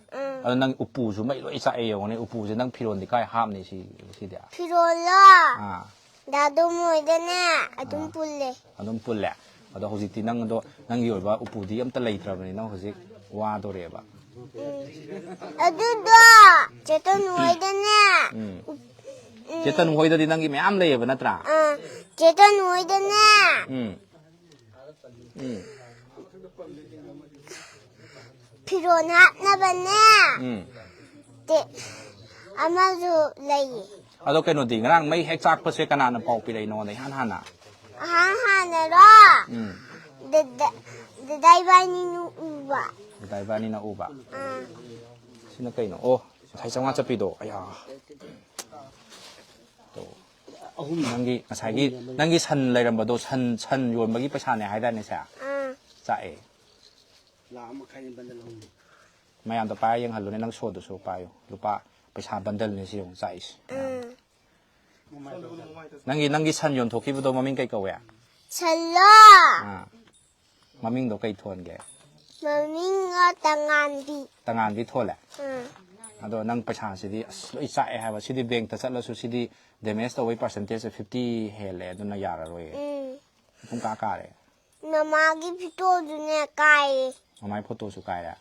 ꯑꯗꯣ ꯅꯪ ꯎꯄꯨꯁꯨ ꯃꯩ ꯂꯣꯏ ꯆꯥꯛꯑꯦ ꯌꯦꯡꯉꯣꯅꯦ ꯎꯄꯨꯁꯦ ꯅꯪ ꯐꯤꯔꯣꯟꯗꯤ ꯀꯥꯏ ꯍꯥꯞꯅꯤ ꯁꯤꯗꯤ ꯐꯤꯔꯣꯜꯂꯣ ꯗꯥꯗꯨ ꯃꯣꯏꯗꯅꯦ ꯑꯗꯨꯝ ꯄꯨꯜꯂꯦ ꯑꯗꯣ ꯍꯧꯖꯤꯛꯇꯤ ꯅꯪꯒꯤ ꯑꯣꯏꯕ ꯎꯄꯨꯗꯤ ꯑꯝꯇ ꯂꯩꯇ꯭ꯔꯕꯅꯤꯅ ꯍꯧꯖꯤꯛ ꯋꯥꯗꯣꯔꯦꯕ ꯑꯗꯨꯗꯣ ꯆꯦꯇꯟ ꯍꯣꯏꯗꯅꯦ ꯆꯦꯇꯟ ꯍꯣꯏꯗꯗꯤ ꯅꯪꯒꯤ ꯃꯌꯥꯝ ꯂꯩꯌꯦꯕ ꯅꯠꯇ꯭ꯔꯥ ꯆꯦꯇꯟ ꯍꯣꯏꯗꯅꯦ ꯐꯤꯔꯣꯜ ꯍꯥꯞꯅꯕꯅꯦ ꯑꯃꯁꯨ ꯂꯩꯌꯦ ꯑꯗꯣ ꯀꯩꯅꯣꯗꯤ ꯉꯔꯥꯡ ꯃꯩ ꯍꯦꯛ ꯆꯥꯛꯄꯁꯦ ꯀꯅꯥꯅ ꯄꯥꯎ ꯄꯤꯔꯛꯏ ꯅꯉꯣꯟꯗ ꯍꯥꯟꯅꯔꯣ ꯗꯗꯥ ꯏꯕꯥꯅꯤꯅ ꯎꯕ ꯏꯕꯥꯅꯤꯅ ꯎꯕ ꯁꯤꯅ ꯀꯩꯅꯣ ꯑꯣ ꯉꯁꯥꯏ 500 ꯆꯠꯄꯤꯗꯣ ꯑꯌꯥ ꯅꯪꯒꯤ ꯁꯟ ꯂꯩꯔꯝꯕꯗꯣ ꯁꯟ ꯌꯣꯟꯕꯒꯤ ꯄꯩꯁꯥꯅꯦ ꯍꯥꯏꯗꯥꯏꯅꯦ ꯁꯦ ꯆꯥꯛꯑꯦ ꯃꯌꯥꯝꯗꯣ ꯄꯥꯏꯔ ꯌꯦꯡꯍꯜꯂꯨꯅꯦ ꯅꯪ ꯁꯣꯗꯨꯁꯨ ꯄꯥꯏꯌꯨ ꯂꯨꯄꯥ ꯄꯩꯁꯥ ꯕꯟꯗꯜꯅꯦ ꯁꯤ ꯌꯦꯡꯉꯨ ꯆꯥꯛꯏꯁꯦ ꯅꯪꯒꯤ ꯁꯟ ꯌꯣꯟꯊꯣꯛꯈꯤꯕꯗꯣ ꯃꯃꯤꯡ ꯀꯩ ꯀꯧꯋꯦ ꯁꯜꯂꯣ ꯃꯃꯤꯡꯗꯣ ꯀꯩ ꯊꯣꯟꯒꯦ ꯃꯃꯤꯡꯒ ꯇꯉꯥꯟꯕꯤ ꯊꯣꯜꯂꯦ ꯑꯗꯣ ꯅꯪ ꯄꯩꯁꯥꯁꯤꯗꯤ ꯑꯁ ꯂꯣꯏ ꯆꯥꯛꯑꯦ ꯍꯥꯏꯕ ꯁꯤꯗꯤ ꯕꯦꯡꯛꯇ ꯆꯠꯂꯁꯨ ꯁꯤꯗꯤ ꯗꯦꯃꯦꯖ ꯇꯧꯕꯒꯤ ꯄꯥꯔꯁꯦꯟꯇꯦꯖꯁꯦ 50 ꯍꯦꯜꯂꯦ ꯑꯗꯨꯅ ꯌꯥꯔꯔꯣꯏꯌꯦ ꯄꯨꯡ ꯀꯥꯔꯦ ꯃꯃꯥꯒꯤ ꯐꯣꯇꯣꯗꯨꯅꯦ ꯀꯥꯏꯌꯦ ꯃꯃꯥꯒꯤ ꯐꯣꯇꯣꯁꯨ ꯀꯥꯏꯔꯦ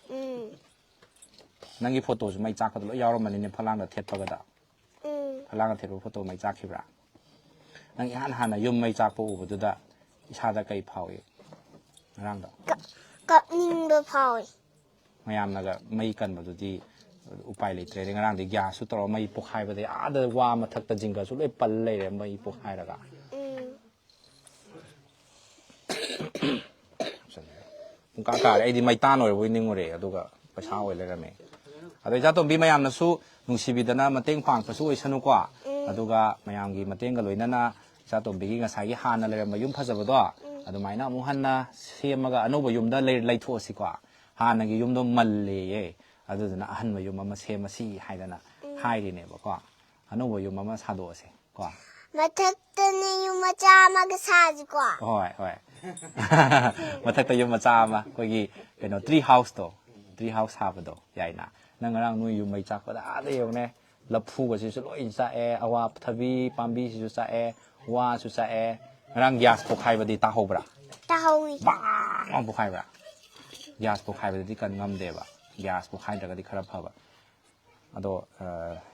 ꯅꯪꯒꯤ ꯐꯣꯇꯣꯁꯨ ꯃꯩ ꯆꯥꯛꯄꯗ ꯂꯣꯏ ꯌꯥꯎꯔꯝꯃꯅꯤꯅꯦ ꯐꯂꯥꯡꯗ ꯊꯦꯠꯄꯒꯗ ꯐꯂꯥꯡꯗ ꯊꯦꯠꯄ ꯐꯣꯇꯣ ꯃꯩ ꯆꯥꯛꯈꯤꯕ꯭ꯔꯥ ꯅꯪ ꯏꯍꯥꯟ ꯍꯥꯟꯅ ꯌꯨꯝ ꯃꯩ ꯆꯥꯛꯄ ꯎꯕꯗꯨꯗ ꯏꯁꯥꯗ ꯀꯩ ꯐꯥꯎꯏ ꯉꯔꯥꯡꯗꯣ ꯀꯞꯅꯤꯡꯕ ꯐꯥꯎꯏ ꯃꯌꯥꯝꯅꯒ ꯃꯩ ꯀꯟꯕꯗꯨꯗꯤ ꯎꯄꯥꯏ ꯂꯩꯇ꯭ꯔꯦ ꯉꯔꯥꯡꯗꯤ ꯒ꯭ꯌꯥꯁꯁꯨ ꯇꯧꯔ ꯃꯩ ꯄꯣꯛꯈꯥꯏꯕꯗꯩ ꯑꯥꯗ ꯋꯥ ꯃꯊꯛꯇ ꯖꯤꯡꯒꯔꯁꯨ ꯂꯣꯏ ꯄꯜ ꯂꯩꯔꯦ ꯃꯩ ꯄꯣꯛꯈꯥꯏꯔꯒ ꯄꯨꯡ ꯀꯥꯔꯦ ꯑꯩꯗꯤ ꯃꯩꯇꯥꯟ ꯑꯣꯏꯔꯕꯣꯏ ꯅꯤꯡꯉꯨꯔꯦ ꯑꯗꯨꯒ ꯄꯩꯁꯥ ꯑꯣꯏ ꯂꯩꯔꯝꯃꯦ ꯑꯗꯣ ꯏꯆꯥꯇꯣꯝꯕꯤ ꯃꯌꯥꯝꯅꯁꯨ ꯅꯨꯡꯁꯤꯕꯤꯗꯅ ꯃꯇꯦꯡ ꯄꯥꯡꯕꯁꯨ ꯑꯣꯏꯁꯅꯨꯀꯣ ꯑꯗꯨꯒ ꯃꯌꯥꯝꯒꯤ ꯃꯇꯦꯡꯒ ꯂꯣꯏꯅꯅ ꯏꯆꯥꯇꯣꯝꯕꯤꯒꯤ ꯉꯁꯥꯏꯒꯤ ꯍꯥꯟꯅ ꯂꯩꯔꯝꯕ ꯌꯨꯝ ꯐꯖꯕꯗꯣ ꯑꯗꯨꯃꯥꯏꯅ ꯑꯃꯨꯛ ꯍꯟꯅ ꯁꯦꯝꯃꯒ ꯑꯅꯧꯕ ꯌꯨꯝꯗ ꯂꯩꯊꯣꯛꯑꯁꯤꯀꯣ ꯍꯥꯟꯅꯒꯤ ꯌꯨꯝꯗꯣ ꯃꯜꯂꯦꯌꯦ ꯑꯗꯨꯗꯨꯅ ꯑꯍꯟꯕ ꯌꯨꯝ ꯑꯃ ꯁꯦꯝꯃꯁꯤ ꯍꯥꯏꯗꯅ ꯍꯥꯏꯔꯤꯅꯦꯕꯀꯣ ꯑꯅꯧꯕ ꯌꯨꯝ ꯑꯃ ꯁꯥꯗꯣꯛꯑꯁꯤ ꯀꯣ ꯃꯊꯛꯇꯅꯦ ꯌꯨꯝ ꯃꯆꯥ ꯑꯃꯒ ꯁꯥꯁꯤꯀꯣ ꯍꯣꯏ ꯃꯊꯛꯇ ꯌꯨꯝ ꯃꯆꯥ ꯑꯃ ꯑꯩꯈꯣꯏꯒꯤ ꯀꯩꯅꯣ ꯇ꯭ꯔꯤ ꯍꯥꯎꯁ ꯁꯥꯕꯗꯣ ꯌꯥꯏꯅ ꯅꯪ ꯉꯔꯥꯡ ꯅꯣꯏ ꯌꯨꯝ ꯃꯩ ꯆꯥꯛꯄꯗ ꯑꯥꯗ ꯌꯦꯡꯉꯨꯅꯦ ꯂꯐꯨꯒꯁꯤꯁꯨ ꯂꯣꯏ ꯆꯥꯛꯑꯦ ꯊꯕꯤ ꯄꯥꯝꯕꯤꯁꯤꯁꯨ ꯆꯥꯛꯑꯦ ꯋꯥꯁꯨ ꯆꯥꯛꯑꯦ ꯉꯔꯥꯡ ꯒ꯭ꯌꯥꯁ ꯄꯣꯛꯈꯥꯏꯕꯗꯤ ꯇꯥꯍꯧꯕ꯭ꯔꯥ ꯇꯥꯍꯧꯏ ꯕꯥꯡ ꯄꯣꯛꯈꯥꯏꯕ꯭ꯔꯥ ꯒ꯭ꯌꯥꯁ ꯄꯣꯛꯈꯥꯏꯕꯗꯗꯤ ꯀꯟ ꯉꯝꯗꯦꯕ ꯒ꯭ꯌꯥꯁ ꯄꯣꯛꯈꯥꯏꯗ꯭ꯔꯒꯗꯤ ꯈꯔ ꯐꯕ ꯑꯗꯣ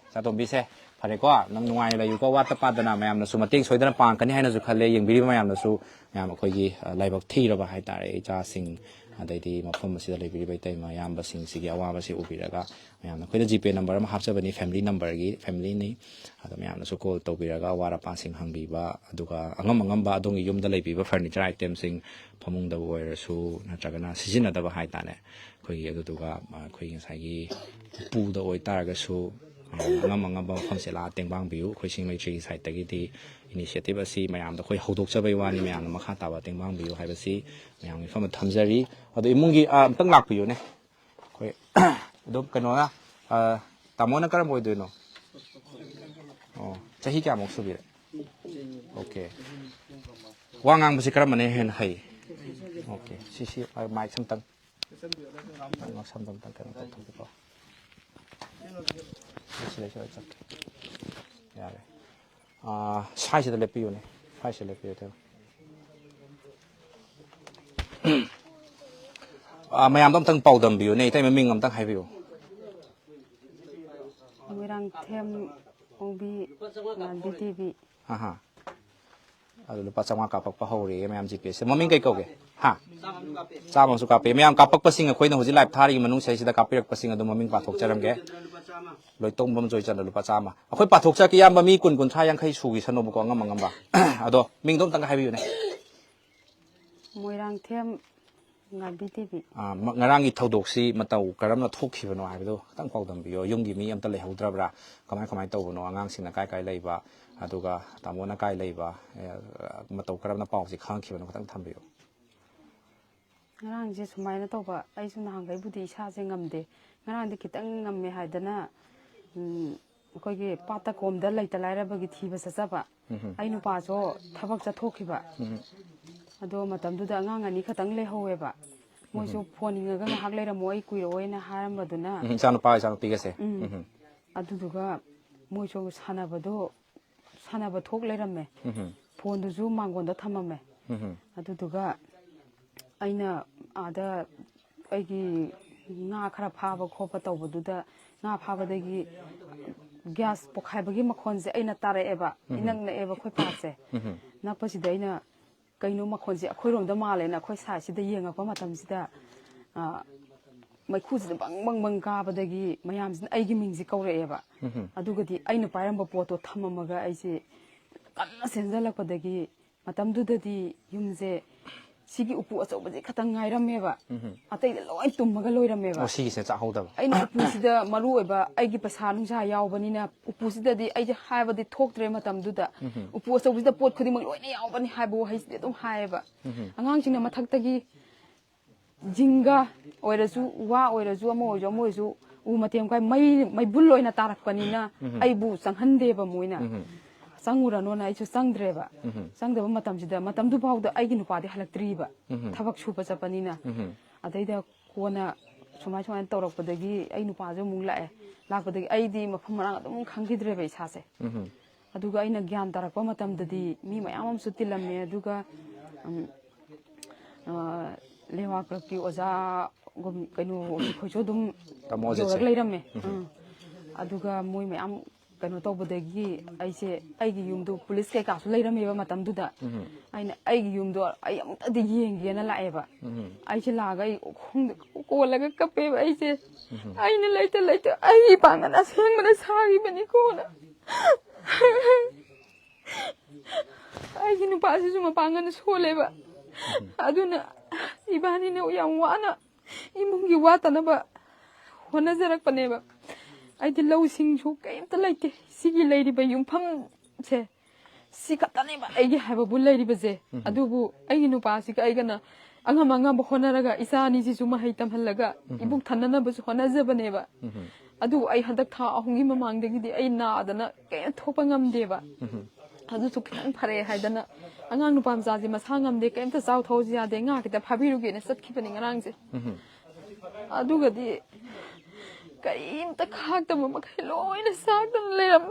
ꯏꯆꯥꯇꯣꯝꯕꯤꯁꯦ ꯐꯔꯦꯀꯣ ꯅꯪ ꯅꯨꯡꯉꯥꯏꯅ ꯂꯩꯌꯨꯀꯣ ꯋꯥꯠꯇ ꯄꯥꯗꯅ ꯃꯌꯥꯝꯅꯁꯨ ꯃꯇꯦꯡ ꯁꯣꯏꯗꯅ ꯄꯥꯡꯀꯅꯤ ꯍꯥꯏꯅꯁꯨ ꯈꯜꯂꯦ ꯌꯦꯡꯕꯤꯔꯤꯕ ꯃꯌꯥꯝꯅꯁꯨ ꯃꯌꯥꯝ ꯑꯩꯈꯣꯏꯒꯤ ꯂꯥꯏꯕꯛ ꯊꯤꯔꯕ ꯍꯥꯏꯇꯥꯔꯦ ꯏꯆꯥꯁꯤꯡ ꯑꯗꯩꯗꯤ ꯃꯐꯝ ꯑꯁꯤꯗ ꯂꯩꯕꯤꯔꯤꯕ ꯏꯇꯩꯃ ꯏꯌꯥꯝꯕꯁꯤꯡꯁꯤꯒꯤ ꯑꯋꯥꯕꯁꯤ ꯎꯕꯤꯔꯒ ꯃꯌꯥꯝꯅ ꯑꯩꯈꯣꯏꯗ ꯖꯤꯄꯦ ꯅꯝꯕꯔ ꯑꯃ ꯍꯥꯞꯆꯕꯅꯤ ꯐꯦꯃꯤꯂꯤꯅꯤ ꯑꯗꯣ ꯃꯌꯥꯝꯅꯁꯨ ꯀꯣꯜ ꯇꯧꯕꯤꯔꯒ ꯑꯋꯥꯠ ꯑꯄꯥꯁꯤꯡ ꯍꯪꯕꯤꯕ ꯑꯗꯨꯒ ꯑꯉꯝꯕ ꯑꯗꯣꯝꯒꯤ ꯌꯨꯝꯗ ꯂꯩꯕꯤꯕ ꯐꯔꯅꯤꯆꯔ ꯑꯥꯏꯇꯦꯝꯁꯤꯡ ꯐꯃꯨꯡꯗꯕꯨ ꯑꯣꯏꯔꯁꯨ ꯅꯠꯇ꯭ꯔꯒꯅ ꯁꯤꯖꯤꯟꯅꯗꯕ ꯍꯥꯏꯇꯥꯔꯦ ꯑꯩꯈꯣꯏꯒꯤ ꯑꯗꯨꯗꯨꯒ ꯑꯩꯈꯣꯏꯒꯤ ꯉꯁꯥꯏꯒꯤ ꯎꯄꯨꯗ ꯑꯣꯏꯇꯥꯔꯒꯁꯨ ngam mafam se la tengbang biu khoi singmai tri side tagi di initiative asi mayam da khoi hodok chabai wani mayam makha tawa tengbang biu haibasi mayam mi fam thamjari adu imungi amtang lak biu ne khoi adu kano na tamona karam oi doino oh chahi kya mok subire okay wangang basi karam mane hen hai okay si mic samtang samtang kan ko यारे size the लेपियो ने size लेपियो थे मैं आम तंग पाउदम बियो ने इतने Ming आम तंग हाई बियो मेरंग थेम ओबी बीटीवी हाँ अदु लुपा चंगा कापक पहौरे मैं आम जीपीएस ममिंग कई कौगे हाँ चामसु कापे मैं आम कापक पसिंग खोई न हुजी लाइव थारी मनुंग सैसिदा कापिरक पसिंग अदु ममिंग पाथोक चरमगे लोई तोंबम जोई चन लुपा चामा अखोई पाथोक चा कि याम मी कुन कुंथ्रा यांखै सुगी सनोब को ngam ngam ba अदो मिंग दोम तंग हाई बियो ने मोइरांग थेम बीटीवी ngarang thaudoksi matau karamna thokkhibano haibdo tang paudam biyo yumgi mi amta lehaudrabra kamai tawbono angang singna kai leiba aduga tamona kai leiba matau karamna pausi khangkhibano tang thambiyo ngarang je sumaina tawba ai su nahangai budi isa je ngamde ngarang de kitang ngamme haidana koigi pata komda leita lairabagi thiba sasaba ai nu pa jo thabak cha thokhiba ado matamduda angang ani khatang lehoweba moisu phoninga ga hak leira moi kuiroina harambaduna chanu pa chanu pigase aduduga moisu sanaba thok leiramme phone du ju mangonda thamame aduduga aina ada aigi nga khara phaba khopa tawbaduda nga phabadagi gas pokhaibagi makhonse aina taraeba inangna eba khoi paase nakpasida aina kaino makhonse akhoiromda malena khoi sa sida yengakpa matamsida maikhuji bang kabadagi mayamsina aigi mingji kauraeba adugadi aina pairamba poto thamamaga aise kanna senjalakpadagi matamdudadi yumje sigi upu achaubaje khatang ngairameba atai loi tummaga loirameba o sigi se cha hodaba aina upu sida maru oiba aigi pasa nungsa yawbanina upu sidadi aije haibadi thoktre matamduda upu achaubaje pot khudimang loina yawbani haibo haisde dum haiba angang singna mathaktagi jinga oirasu wa oirasu amoju u matem kai mai bul loina tarakpanina aibu sanghandeba moina sangurano na aisu sangdreba sangdeba matamsida matamdu bawda aigi nupadi halaktriba thabak shuba chapanina adaida kona sumai tawrakpadagi ai nupaju mung lae lakpadagi aidi mafam marang adum khangidreba isase aduga aina gyan tarakpa matamdadi mi mayam am sutilamme aduga lewa klapki oza gom kainu khoicho dum yorak leiramme aduga moi mayam kaino tawbadagi aise aigi yumdu police kai ka su leirameba matamduda aina aigi yumdu ai amtadi yengena laeba aise laga ai khong kolaga kapeba aise aina leita ai bangana sengmana sagi bani kona aigi nu pasi suma bangana soleba aduna ibani ne yam wana imungi watana ba hona jarak paneba aidi lawsing ju kaimta laite sigi leiriba yumpham se sikatane ba aigi haba bu leiriba je adubu aigi nu pasi ka aigana angam honaraga isani si suma haitam halaga ibuk thanana bu honajabane ba adu ai hadak tha ahungi mamangdagi di ai na adana kay thopa ngamdeba adu su kitang phare haidana angang nu pam jaji masangamde kaimta jaw thoji ade nga kita phabiruge ne satkibani ngarang je aduga di kaimta khakta mama kheloina saktan leram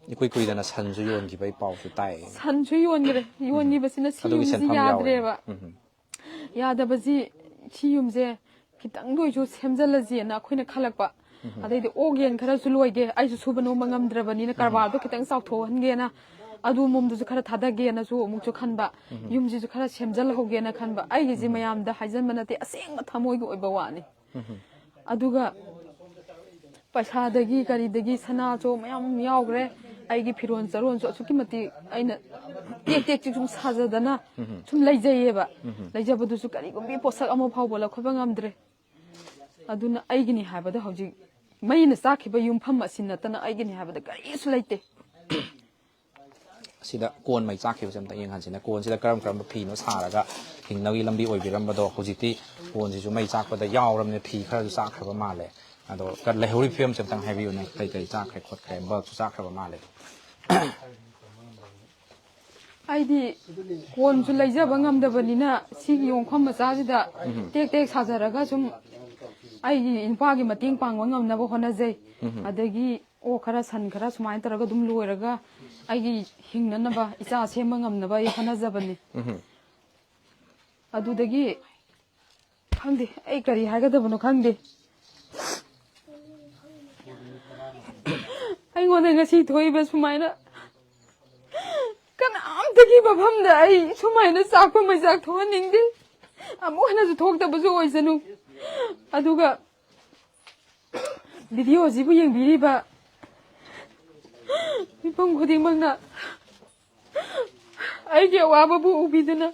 ikui dana sanju yon ki bai pau su tai sanju yon ni basina si yadreba yadabaji chiyumje kitang doi jo semjalaji na khoina khalakpa adai ogen khara su loige ai su subano mangamdrabani na karbar do kitang sautho hange na adu mum du khara thadage na su muk chu khanba yumji ju khara semjal hoge na khanba ai ji mayam da haijan manate aseng ma thamoi go oiba wani aduga paisa dagi kari dagi sana cho mayam yaugre ai gi phiron charon so suki mati aina tek chung sajadana chum laijayeba laijabadu su kari gombi posak amo phau bola khoba ngamdre ꯑꯗꯨꯅ ꯑꯩꯒꯤꯅꯤ ꯍꯥꯏꯕꯗ ꯍꯧꯖꯤꯛ ꯃꯩꯅ ꯆꯥꯛꯈꯤꯕ ꯌꯨꯝꯐꯝ ꯑꯁꯤ ꯅꯠꯇꯅ ꯑꯩꯒꯤꯅꯤ ꯍꯥꯏꯕꯗ ꯀꯔꯤꯁꯨ ꯂꯩꯇꯦ ꯁꯤꯗ ꯀꯣꯟ ꯃꯩ ꯆꯥꯛꯈꯤꯕꯁꯦ ꯑꯝꯇ ꯌꯦꯡꯍꯟꯁꯤꯅ ꯀꯣꯟꯁꯤꯗ ꯀꯔꯝꯕ ꯐꯤꯅꯣ ꯁꯥꯔꯒ ꯍꯤꯡꯅꯕꯒꯤ ꯂꯝꯕꯤ ꯑꯣꯏꯕꯤꯔꯝꯕꯗꯣ ꯍꯧꯖꯤꯛꯇꯤ ꯀꯣꯟꯁꯤꯁꯨ ꯃꯩ ꯆꯥꯛꯄꯗ ꯌꯥꯎꯔꯕꯅꯤꯅ ꯐꯤ ꯈꯔꯁꯨ ꯆꯥꯛꯈ꯭ꯔꯕ ꯃꯥꯜꯂꯦ ꯑꯗꯣ ꯂꯩꯍꯧꯔꯤꯕ ꯐꯤꯕꯝꯁꯦ ꯑꯝꯇꯪ ꯍꯥꯏꯕꯤꯌꯨꯅꯦ ꯀꯩ ꯀꯩ ꯆꯥꯛꯈ꯭ꯔꯦ ꯈꯣꯠꯈ꯭ꯔꯦ ꯕꯜꯕꯁꯨ ꯆꯥꯛꯈ꯭ꯔꯕ ꯃꯥꯜꯂꯦ ꯑꯩꯗꯤ ꯀꯣꯟꯁꯨ ꯂꯩꯖꯕ ꯉꯝꯗꯕꯅꯤꯅ ꯁꯤꯒꯤ ꯌꯣꯡꯐꯝ ꯃꯆꯥꯁꯤꯗ ꯇꯦꯛ ꯇꯦꯛ ꯁꯥꯖꯔꯒ ꯁꯨꯝ ꯑꯩꯒꯤ ꯅꯨꯄꯥꯒꯤ ꯃꯇꯦꯡ ꯄꯥꯡꯕ ꯉꯝꯅꯕ ꯍꯣꯠꯅꯖꯩ ꯑꯗꯒꯤ ꯑꯣꯛ ꯈꯔ ꯁꯟ ꯈꯔ ꯁꯨꯃꯥꯏꯅ ꯇꯧꯔꯒ ꯑꯗꯨꯝ ꯂꯣꯏꯔꯒ ꯑꯩꯒꯤ ꯍꯤꯡꯅꯅꯕ ꯏꯆꯥ ꯁꯦꯝꯕ ꯉꯝꯅꯕ ꯑꯩ ꯍꯣꯠꯅꯖꯕꯅꯤ ꯑꯗꯨꯗꯒꯤ ꯈꯪꯗꯦ ꯑꯩ ꯀꯔꯤ ꯍꯥꯏꯒꯗꯕꯅꯣ ꯈꯪꯗꯦ ꯑꯩꯉꯣꯟꯗ ꯉꯁꯤ ꯊꯣꯛꯏꯕ ꯁꯨꯃꯥꯏꯅ ꯀꯅꯥꯝꯇꯒꯤ ꯃꯐꯝꯗ ꯑꯩ ꯁꯨꯃꯥꯏꯅ ꯆꯥꯛꯄ ꯃꯩꯆꯥꯛ ꯊꯣꯛꯍꯟꯅꯤꯡꯗꯦ ꯑꯃꯨꯛ ꯍꯟꯅꯁꯨ ꯊꯣꯛꯇꯕꯁꯨ ꯑꯣꯏꯁꯅꯨ ꯑꯗꯨꯒ ꯚꯤꯗꯤꯑꯣꯁꯤꯕꯨ ꯌꯦꯡꯕꯤꯔꯤꯕ ꯃꯤꯄꯨꯝ ꯈꯨꯗꯤꯡꯃꯛꯅ ꯑꯩꯒꯤ ꯑꯋꯥꯕꯕꯨ ꯎꯕꯤꯗꯨꯅ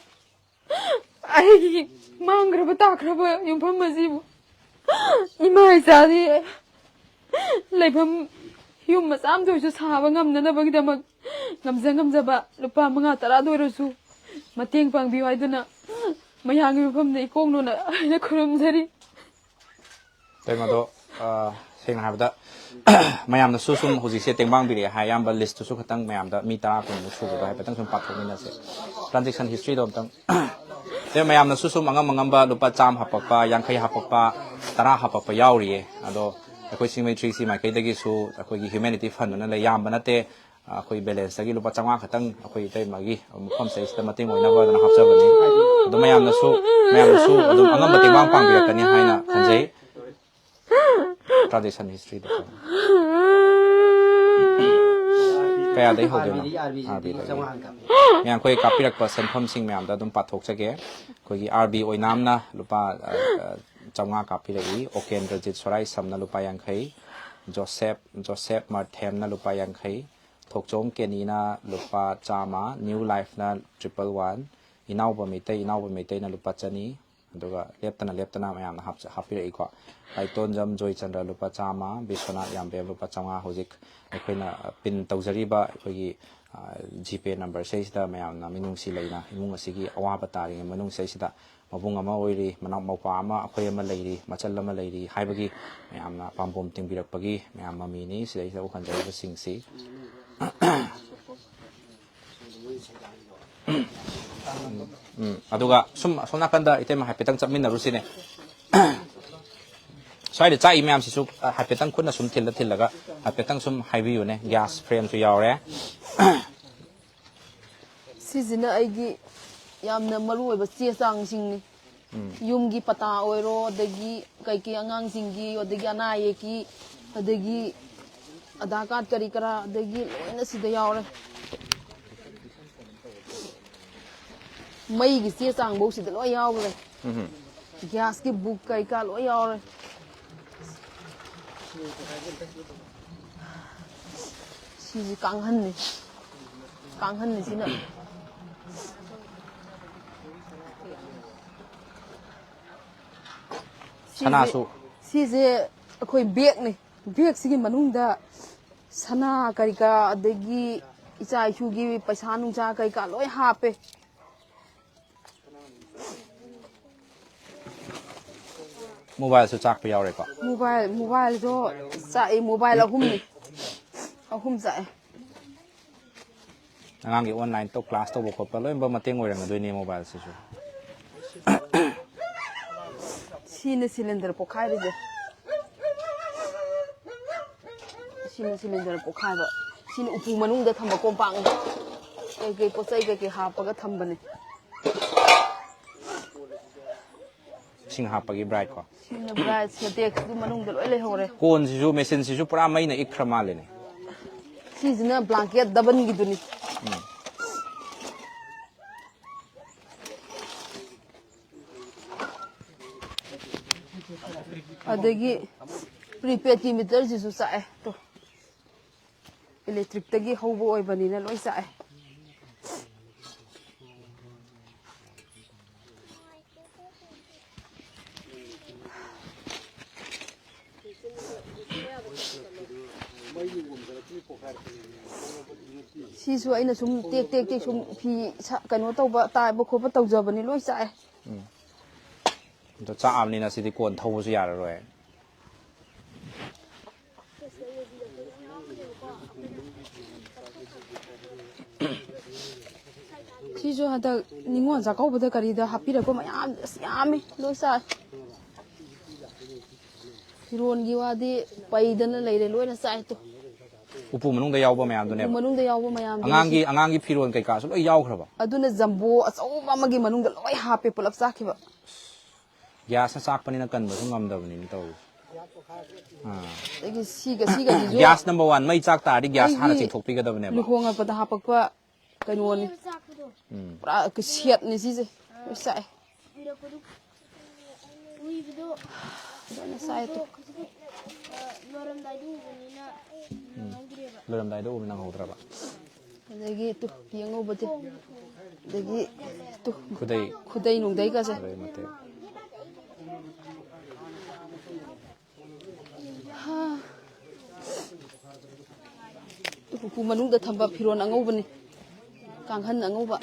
ꯑꯩꯒꯤ ꯃꯥꯡꯈ꯭ꯔꯕ ꯇꯥꯈ꯭ꯔꯕ ꯌꯨꯝꯐꯝ ꯑꯁꯤꯕꯨ ꯏꯃꯥ ꯏꯆꯥꯗꯤ ꯂꯩꯐꯝ ꯌꯨꯝ ꯃꯆꯥ ꯑꯃꯇ ꯑꯣꯏꯔꯁꯨ ꯁꯥꯕ ꯉꯝꯅꯅꯕꯒꯤꯗꯃꯛ ꯉꯝꯖꯕ ꯂꯨꯄꯥ 5-10 ꯑꯣꯏꯔꯁꯨ ꯃꯇꯦꯡ ꯄꯥꯡꯕꯤꯌꯨ ꯍꯥꯏꯗꯨꯅ ꯃꯌꯥꯝꯒꯤ ꯃꯐꯝꯗ ꯏꯀꯣꯛꯅꯅ ꯑꯩꯅ ꯈꯨꯔꯨꯝꯖꯔꯤ ꯇꯦꯡꯃꯗꯣ ꯁꯦꯡꯅ ꯍꯥꯏꯕꯗ ꯃꯌꯥꯝꯅꯁꯨ ꯁꯨꯝ ꯍꯧꯖꯤꯛꯁꯦ ꯇꯦꯡꯕꯥꯡꯕꯤꯔꯛꯑꯦ ꯍꯥꯏ ꯑꯌꯥꯝꯕ ꯂꯤꯁꯇꯨꯁꯨ ꯈꯤꯇꯪ ꯃꯌꯥꯝꯗ ꯃꯤ 10-20 ꯁꯨꯕꯗꯣ ꯍꯥꯏꯐꯦꯠꯇꯪ ꯁꯨꯝ ꯄꯥꯊꯣꯛꯃꯤꯟꯅꯁꯦ ꯇ꯭ꯔꯥꯟꯖꯦꯛꯁꯟ ꯍꯤꯁꯇ꯭ꯔꯤꯗꯣ ꯑꯝꯇꯪ ꯃꯌꯥꯝꯅꯁꯨ ꯁꯨꯝ ꯑꯉꯝꯕ ꯂꯨꯄꯥ 100 ꯍꯥꯞꯄꯛꯄ 50 ꯍꯥꯞꯄꯛꯄ 10 ꯍꯥꯞꯄꯛꯄ ꯌꯥꯎꯔꯤꯌꯦ ꯑꯗꯣ ꯑꯩꯈꯣꯏ ꯆꯤꯡꯃꯩ ꯃꯥꯏꯀꯩꯗꯒꯤꯁꯨ ꯑꯩꯈꯣꯏꯒꯤ ꯍ꯭ꯌꯨꯃꯦꯅꯤꯇꯤ ꯐꯟꯗꯨꯅ ꯂꯩ ꯌꯥꯝꯕ ꯅꯠꯇꯦ ꯑꯩꯈꯣꯏ ꯕꯦꯂꯦꯟꯁꯇꯒꯤ ꯂꯨꯄꯥ 500 ꯈꯛꯇꯪ ꯑꯩꯈꯣꯏ ꯏꯇꯩꯃꯒꯤ ꯃꯐꯝꯁꯤꯗ ꯃꯇꯦꯡ ꯑꯣꯏꯅꯕ ꯑꯗꯨꯅ ꯍꯥꯞꯆꯕꯅꯤ ꯑꯗꯣ ꯃꯌꯥꯝꯅꯁꯨ ꯑꯗꯨꯝ ꯑꯉꯝꯕ ꯇꯦꯡꯕꯥꯡ ꯄꯥꯡꯕꯤꯔꯛꯀꯅꯤ ꯍꯥꯏꯅ ꯈꯟꯖꯩ ट्रांजेक्शन हिस्ट्री कयादई होदोनो आरबी मैं कोई कापीरक सेंफम सिंह मैं आमदा दुम पाथोकचगे कोई RB ओइनामना लुपा 50 कापीरगी ओकेंद्रजीत सोराई समना लुपा 50 Joseph मार्थेमना लुपा 50 Thokchom केनीना लुपा 100 new life ना 111 इनाउबा मेतै ना लुपा 200 अदुगा लेप्तना मैं हापिरईको लाइटोंजम जयचंद्र लुपा 100 विश्वनाथ याम्बे लुपा 100 होजिक अखोइना पिन तौजरीबा अखोइगी जीपे नंबर सेसिदा मयामना मिनुंगसी लेना इमुंग असिगी अवाबा तारिंग मनुंग सेसिदा मबुंग अमा ओइरी मनाव मौपा अमा अखोइ अमा लेरी मचल अमा लेरी हाइबगी मयामना पाम्बोम तिंबिरकपगी मयाम ममीनी सिदैसा उखंजरिबा सिंगसी अदुगा सुम सोनाकंदा इतेम हाइपेतंग चमिनरुसिने स्वाइद चाइ मैम सिसु हाइपेतंग खुना सुम थिल्लगा हाइपेतंग सुम हाइबियुने गैस फ्रेम सु यावरे सिजिना आइगी यामना मरु ओइबा चे चांग सिंगनी युमगी पता ओइरो अदगी कइकी अंगांग सिंगी अदगी अनाये की अदगी आधार कार्ड करी करा अदगी लोइना सिदा यावरे मई की चे चांग बौ सिदा लोइ यावरे गैस की बुक कइका लोइ यावरे सिजी कांगहन्ने सिना सनासु सिजे अखोइ बैग ने बैग सिगी मनुंगदा सना करिका अदगी इचा इचुगी पैसा नुंचा कइका लोइ हापे मोबाइल सु चाक पे यावरे को मोबाइल जो चाइ मोबाइल अहुम चाइ अंगांगी ऑनलाइन तो क्लास तो बखोप लोइ ब मतेंग ओइरंग दोइने मोबाइल सिसु सीने सिलेंडर पोखाइ रिजे सीने सिलेंडर पोखाइबा सीने उपु मनुंगदा थंबा कोंपांग कई पोचै कई हापगा थंबने सिंह हापगी ब्राइट को सीने ब्राइट सेटेक्स दु मनुंगदा लोइ लेहौरे कोन सिसु मेसिन सिसु पुरा मैना इख्रा मालेने सीजना ब्लैंकेट दबन गिदुनी अदगी प्रीपेड की मीटर जिसु चाए तो इलेक्ट्रिक तगी हौबो ओइबनिना लोइ चाए Sisu aina sum tek sum fi kano tauba taiba khoba taujabani loi chae. ꯑꯗꯣ ꯆꯥꯛꯑꯕꯅꯤꯅ ꯁꯤꯗꯤ ꯀꯣꯟ ꯊꯧꯕꯁꯨ ꯌꯥꯔꯔꯣꯏ Sisu hada ningon zakauba karida hapirako mayam yami loi chae. Firongi wadi paidana leire loina chae to. ꯎꯄꯨ ꯃꯅꯨꯡꯗ ꯌꯥꯎꯕ ꯃꯌꯥꯝꯗꯨꯅꯦꯕ ꯃꯅꯨꯡꯗ ꯌꯥꯎꯕ ꯃꯌꯥꯝꯗꯨ ꯑꯉꯥꯡꯒꯤ ꯐꯤꯔꯣꯜ ꯀꯩꯀꯥꯁꯨ ꯂꯣꯏ ꯌꯥꯎꯈ꯭ꯔꯕ ꯑꯗꯨꯅ ꯖꯝꯕꯣ ꯑꯆꯧꯕ ꯑꯃꯒꯤ ꯃꯅꯨꯡꯗ ꯂꯣꯏ ꯍꯥꯞꯄꯦ ꯄꯨꯂꯞ ꯆꯥꯛꯈꯤꯕ ꯒ꯭ꯌꯥꯁꯅ ꯆꯥꯛꯄꯅꯤꯅ ꯀꯟꯕꯁꯨ ꯉꯝꯗꯕꯅꯤꯅ ꯇꯧꯔꯤꯁꯦ ꯑꯗꯒꯤ ꯁꯤꯒꯁꯤꯁꯨ ꯒ꯭ꯌꯥꯁ ꯅꯝꯕꯔ 1 ꯃꯩ ꯆꯥꯛ ꯇꯥꯔꯗꯤ ꯒ꯭ꯌꯥꯁ ꯍꯥꯟꯅ ꯆꯤꯡꯊꯣꯛꯄꯤꯒꯗꯕꯅꯦꯕ ꯂꯨꯍꯣꯡꯉꯛꯄꯗ ꯍꯥꯞꯄꯛꯄ ꯀꯩꯅꯣꯅꯤ ꯄꯨꯔꯥ ꯁꯦꯠꯅꯤ ꯁꯤꯁꯦ ꯂꯣꯏ ꯆꯥꯛꯑꯦ ꯂꯣꯏꯅ ꯆꯥꯛꯑꯦ ꯇꯨ ꯂꯣꯏꯔꯝꯗꯥꯏꯗ ꯎꯕ ꯅꯪꯍꯧꯗ꯭ꯔꯕ ꯑꯗꯒꯤ ꯇꯨ ꯌꯦꯡꯉꯧꯕꯗꯤ ꯑꯗꯒꯤ ꯇꯨ ꯈꯨꯗꯩ ꯈꯨꯗꯩ ꯅꯨꯡꯗꯩꯒꯁꯦ ꯎꯄꯨ ꯃꯅꯨꯡꯗ ꯊꯝꯕ ꯐꯤꯔꯣꯟ ꯑꯉꯧꯕꯅꯤ ꯀꯥꯡꯍꯟ ꯑꯉꯧꯕ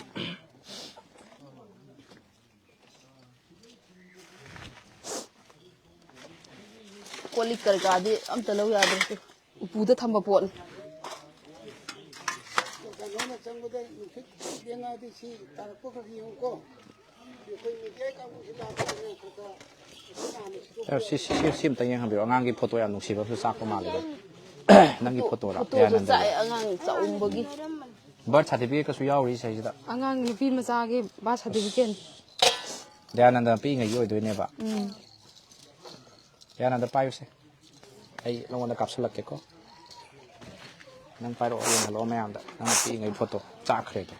ꯀꯣꯜꯂꯤꯛ ꯀꯔꯤꯀꯥꯗꯤ ꯑꯝꯇ ꯂꯧ ꯌꯥꯗ꯭ꯔꯦ ꯎꯄꯨꯗ ꯊꯝꯕ ꯄꯣꯠꯅꯤ ꯁꯤ ꯑꯝꯇ ꯌꯦꯡꯍꯟꯕꯤꯔꯣ ꯑꯉꯥꯡꯒꯤ ꯐꯣꯇꯣ ꯌꯥꯝ ꯅꯨꯡꯁꯤꯕꯁꯨ ꯆꯥꯛꯄ ꯃꯥꯜꯂꯦ ꯅꯪꯒꯤ ꯐꯣꯇꯣꯔꯥ ꯐꯣꯇꯣꯁꯨ ꯆꯥꯛꯑꯦ ꯑꯉꯥꯡ ꯆꯥꯎꯝꯕꯒꯤ ꯕꯥꯔꯊ ꯁꯥꯔꯇꯤꯐꯤꯀꯦꯠꯀꯁꯨ ꯌꯥꯎꯔꯤ ꯁꯤꯁꯤꯗ ꯑꯉꯥꯡ ꯅꯨꯄꯤ ꯃꯆꯥꯒꯤ ꯕꯥꯔꯊ ꯁꯥꯔꯇꯤꯐꯤꯀꯦꯠ ꯗꯌꯥꯅꯟꯗ ꯄꯤꯛꯏꯉꯩꯒꯤ ꯑꯣꯏꯗꯣꯏꯅꯦꯕ ꯗꯌꯥꯅꯟꯗ ꯄꯥꯏꯌꯨꯁꯦ ꯑꯩ ꯅꯉꯣꯟꯗ ꯀꯥꯞꯁꯤꯜꯂꯛꯀꯦꯀꯣ ꯅꯪ ꯄꯥꯏꯔꯛꯑꯣ ꯌꯦꯡꯍꯜꯂꯛꯑꯣ ꯃꯌꯥꯝꯗ ꯅꯪꯅ ꯄꯤꯛꯏꯉꯩ ꯐꯣꯇꯣ ꯆꯥꯛꯈ꯭ꯔꯦꯗꯣ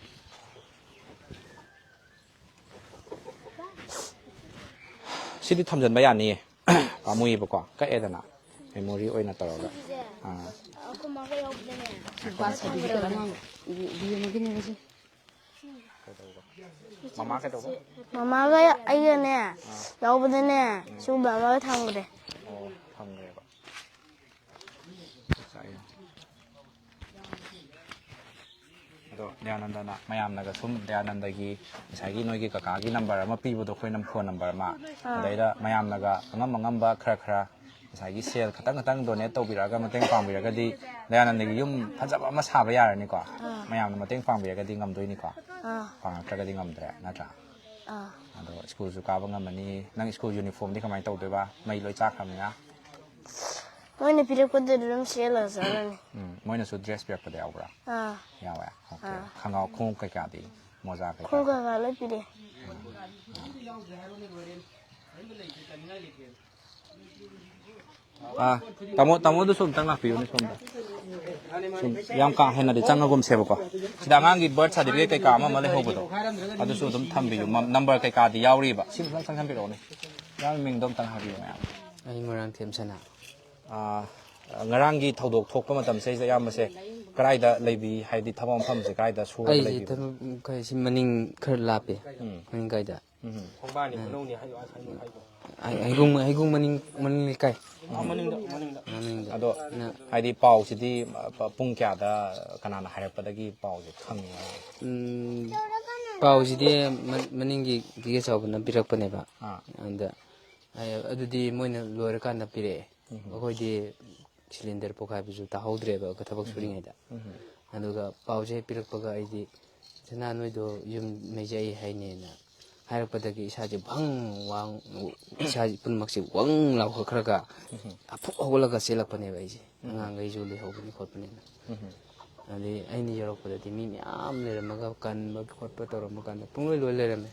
ꯁꯤꯗꯤ ꯊꯝꯖꯤꯟꯕ ꯌꯥꯅꯤꯌꯦ ꯄꯥꯝꯃꯨꯏꯌꯦꯕꯀꯣ ꯀꯛꯑꯦꯗꯅ ꯃꯦꯃꯣꯔꯤ ꯑꯣꯏꯅ ꯇꯧꯔꯒ ꯕꯥꯔꯊ ꯁꯥꯔꯇꯤꯐꯤꯀꯦꯠ ꯑꯉꯥꯡ ꯕꯤꯑꯦꯝꯒꯤꯅꯦꯕ ꯁꯤ ꯃꯃꯥ ꯀꯩꯗꯧꯕ ꯃꯃꯥꯒ ꯑꯩꯒꯅꯦ ꯌꯥꯎꯕꯗꯅꯦ ꯁꯤꯒꯨꯝꯕ ꯑꯃꯒ ꯊꯝꯈ꯭ꯔꯦ ꯑꯣ ꯊꯝꯈ꯭ꯔꯦꯕ ꯑꯗꯣ ꯗꯌꯥꯅꯟꯗꯅ ꯃꯌꯥꯝꯅꯒ ꯁꯨꯝ ꯗꯌꯥꯅꯟꯗꯒꯤ ꯉꯁꯥꯏꯒꯤ ꯅꯣꯏꯒꯤ ꯀꯀꯥꯒꯤ ꯅꯝꯕꯔ ꯑꯃ ꯄꯤꯕꯗꯣ ꯑꯩꯈꯣꯏꯅ ꯐꯣꯟ ꯅꯝꯕꯔ ꯑꯃ ꯑꯗꯩꯗ ꯃꯌꯥꯝꯅꯒ ꯑꯉꯝꯕ ꯈꯔ ꯉꯁꯥꯏꯒꯤ ꯁꯦꯜ ꯈꯇꯪ ꯗꯣꯅꯦꯠ ꯇꯧꯕꯤꯔꯛꯑꯒ ꯃꯇꯦꯡ ꯄꯥꯡꯕꯤꯔꯒꯗꯤ ꯗꯌꯥꯅꯟꯗꯒꯤ ꯌꯨꯝ ꯐꯖꯕ ꯑꯃ ꯁꯥꯕ ꯌꯥꯔꯅꯤꯀꯣ ꯃꯌꯥꯝꯅ ꯃꯇꯦꯡ ꯄꯥꯡꯕꯤꯔꯒꯗꯤ ꯉꯝꯗꯣꯏꯅꯤꯀꯣ ꯄꯥꯡꯉꯛꯇ꯭ꯔꯒꯗꯤ ꯉꯝꯗ꯭ꯔꯦ ꯅꯠꯇ꯭ꯔꯥ ꯑꯗꯣ ꯁ꯭ꯀꯨꯜꯁꯨ ꯀꯥꯕ ꯉꯝꯃꯅꯤ ꯅꯪ ꯁ꯭ꯀꯨꯜ ꯌꯨꯅꯤꯐꯣꯔꯝꯗꯤ ꯀꯃꯥꯏꯅ ꯇꯧꯗꯣꯏꯕ ꯃꯩ ꯂꯣꯏ ꯆꯥꯛꯈ꯭ꯔꯕꯅꯤꯅ ꯃꯣꯏꯅ ꯄꯤꯔꯛꯄꯗꯨ ꯑꯗꯨꯝ ꯁꯦꯠꯂꯒ ꯆꯠꯂꯅꯤ ꯃꯣꯏꯅꯁꯨ ꯗ꯭ꯔꯦꯁ ꯄꯤꯔꯛꯄꯗ ꯌꯥꯎꯕ꯭ꯔꯥ ꯌꯥꯎꯋꯦ ꯑꯣꯀꯦ ꯈꯪꯒꯥꯎ ꯈꯣꯡꯎꯞ ꯀꯩꯀꯥꯗꯤ ꯃꯣꯖꯥ ꯀꯩꯀꯥ ꯈꯣꯡ ꯀꯩꯀꯥ ꯂꯣꯏ ꯄꯤꯔꯛꯑꯦ ꯇꯥꯃꯣꯗꯨꯁꯨ ꯑꯝꯇꯪ ꯂꯥꯛꯄꯤꯌꯨꯅꯦ ꯁꯣꯝꯗ ꯁꯨꯝ ꯌꯥꯝ ꯀꯥ ꯍꯦꯟꯅꯗꯤ ꯆꯪꯉꯒꯨꯝꯁꯦꯕꯀꯣ ꯁꯤꯗ ꯑꯉꯥꯡꯒꯤ ꯕꯥꯔꯊ ꯁꯥꯔꯇꯤꯐꯤꯀꯦꯠ ꯀꯩꯀꯥ ꯑꯃ ꯂꯩꯍꯧꯕꯗꯣ ꯑꯗꯨꯁꯨ ꯑꯗꯨꯝ ꯊꯝꯕꯤꯌꯨ ꯅꯝꯕꯔ ꯀꯩꯀꯥꯗꯤ ꯌꯥꯎꯔꯤꯕ ꯁꯤ ꯑꯝꯇꯪ ꯆꯪꯍꯟꯕꯤꯔꯛꯑꯣꯅꯦ ꯌꯥꯝ ꯃꯤꯡꯗꯣ ꯑꯝꯇꯪ ꯍꯥꯏꯕꯤꯌꯨ ꯃꯌꯥꯝ ꯑꯩ ꯃꯣꯏꯔꯥꯡꯊꯦꯝ ꯁꯅꯥ ꯉꯔꯥꯡꯒꯤ ꯊꯧꯗꯣꯛ ꯊꯣꯛꯄ ꯃꯇꯝꯁꯤꯗ ꯑꯌꯥꯝꯕꯁꯦ ꯀꯗꯥꯏꯗ ꯂꯩꯕꯤ ꯍꯥꯏꯗꯤ ꯊꯕꯛ ꯃꯐꯝꯁꯦ ꯀꯗꯥꯏꯗ ꯁꯨꯔꯒ ꯑꯩꯁꯤ ꯂꯩꯕꯤꯕ ꯊꯕꯛ ꯁꯤ ꯃꯅꯤꯡ ꯈꯔ ꯂꯥꯞꯄꯦ ꯃꯅꯤꯡ ꯀꯥꯏꯗ ꯍꯩꯒꯨꯡ ꯃꯅꯤꯡ ꯂꯩꯀꯥꯏ ꯃꯅꯤꯡꯗ ꯑꯗꯣ ꯍꯥꯏꯗꯤ ꯄꯥꯎꯁꯤꯗꯤ ꯄꯨꯡ ꯀꯌꯥꯗ ꯀꯅꯥꯅ ꯍꯥꯏꯔꯛꯄꯗꯒꯤ ꯄꯥꯎꯁꯦ ꯈꯪꯉꯤ ꯄꯥꯎꯁꯤꯗꯤ ꯃꯅꯤꯡꯒꯤ ꯒꯤꯒꯦ ꯆꯥꯎꯕꯅ ꯄꯤꯔꯛꯄꯅꯦꯕ ꯑꯗ ꯑꯗꯨꯗꯤ ꯃꯣꯏꯅ ꯂꯣꯏꯔꯀꯥꯟꯗ ꯄꯤꯔꯛꯑꯦ ꯑꯩꯈꯣꯏꯗꯤ ꯁꯤꯂꯤꯟꯗꯔ ꯄꯣꯈꯥꯏꯕꯁꯨ ꯇꯥꯍꯧꯗ꯭ꯔꯦꯕ ꯊꯕꯛ ꯁꯨꯔꯤꯉꯩꯗ ꯑꯗꯨꯒ ꯄꯥꯎꯁꯦ ꯄꯤꯔꯛꯄꯒ ꯑꯩꯗꯤ ꯁꯅꯥ ꯅꯣꯏꯗꯣ ꯌꯨꯝ ꯃꯩꯖꯩ ꯍꯥꯏꯅꯦꯅ ꯍꯥꯏꯔꯛꯄꯗꯒꯤ ꯏꯁꯥꯁꯦ ꯏꯁꯥꯁꯦ ꯄꯨꯝꯅꯃꯛꯁꯦ ꯋꯪ ꯂꯥꯎꯈꯠꯈ꯭ꯔꯒ ꯑꯐꯨꯛ ꯍꯧꯒꯠꯂꯒ ꯆꯦꯜꯂꯛꯄꯅꯦꯕ ꯑꯩꯁꯦ ꯑꯉꯥꯡꯈꯩꯁꯨ ꯂꯩꯍꯧꯕꯅꯤ ꯈꯣꯠꯄꯅꯤꯅ ꯑꯗꯩ ꯑꯩꯅ ꯌꯧꯔꯛꯄꯗꯗꯤ ꯃꯤ ꯃꯌꯥꯝ ꯂꯩꯔꯝꯃꯒ ꯀꯟꯕ ꯈꯣꯠꯄ ꯇꯧꯔꯝꯃ ꯀꯥꯟꯗ ꯄꯨꯡꯂꯣꯏ ꯂꯩꯔꯝꯃꯦ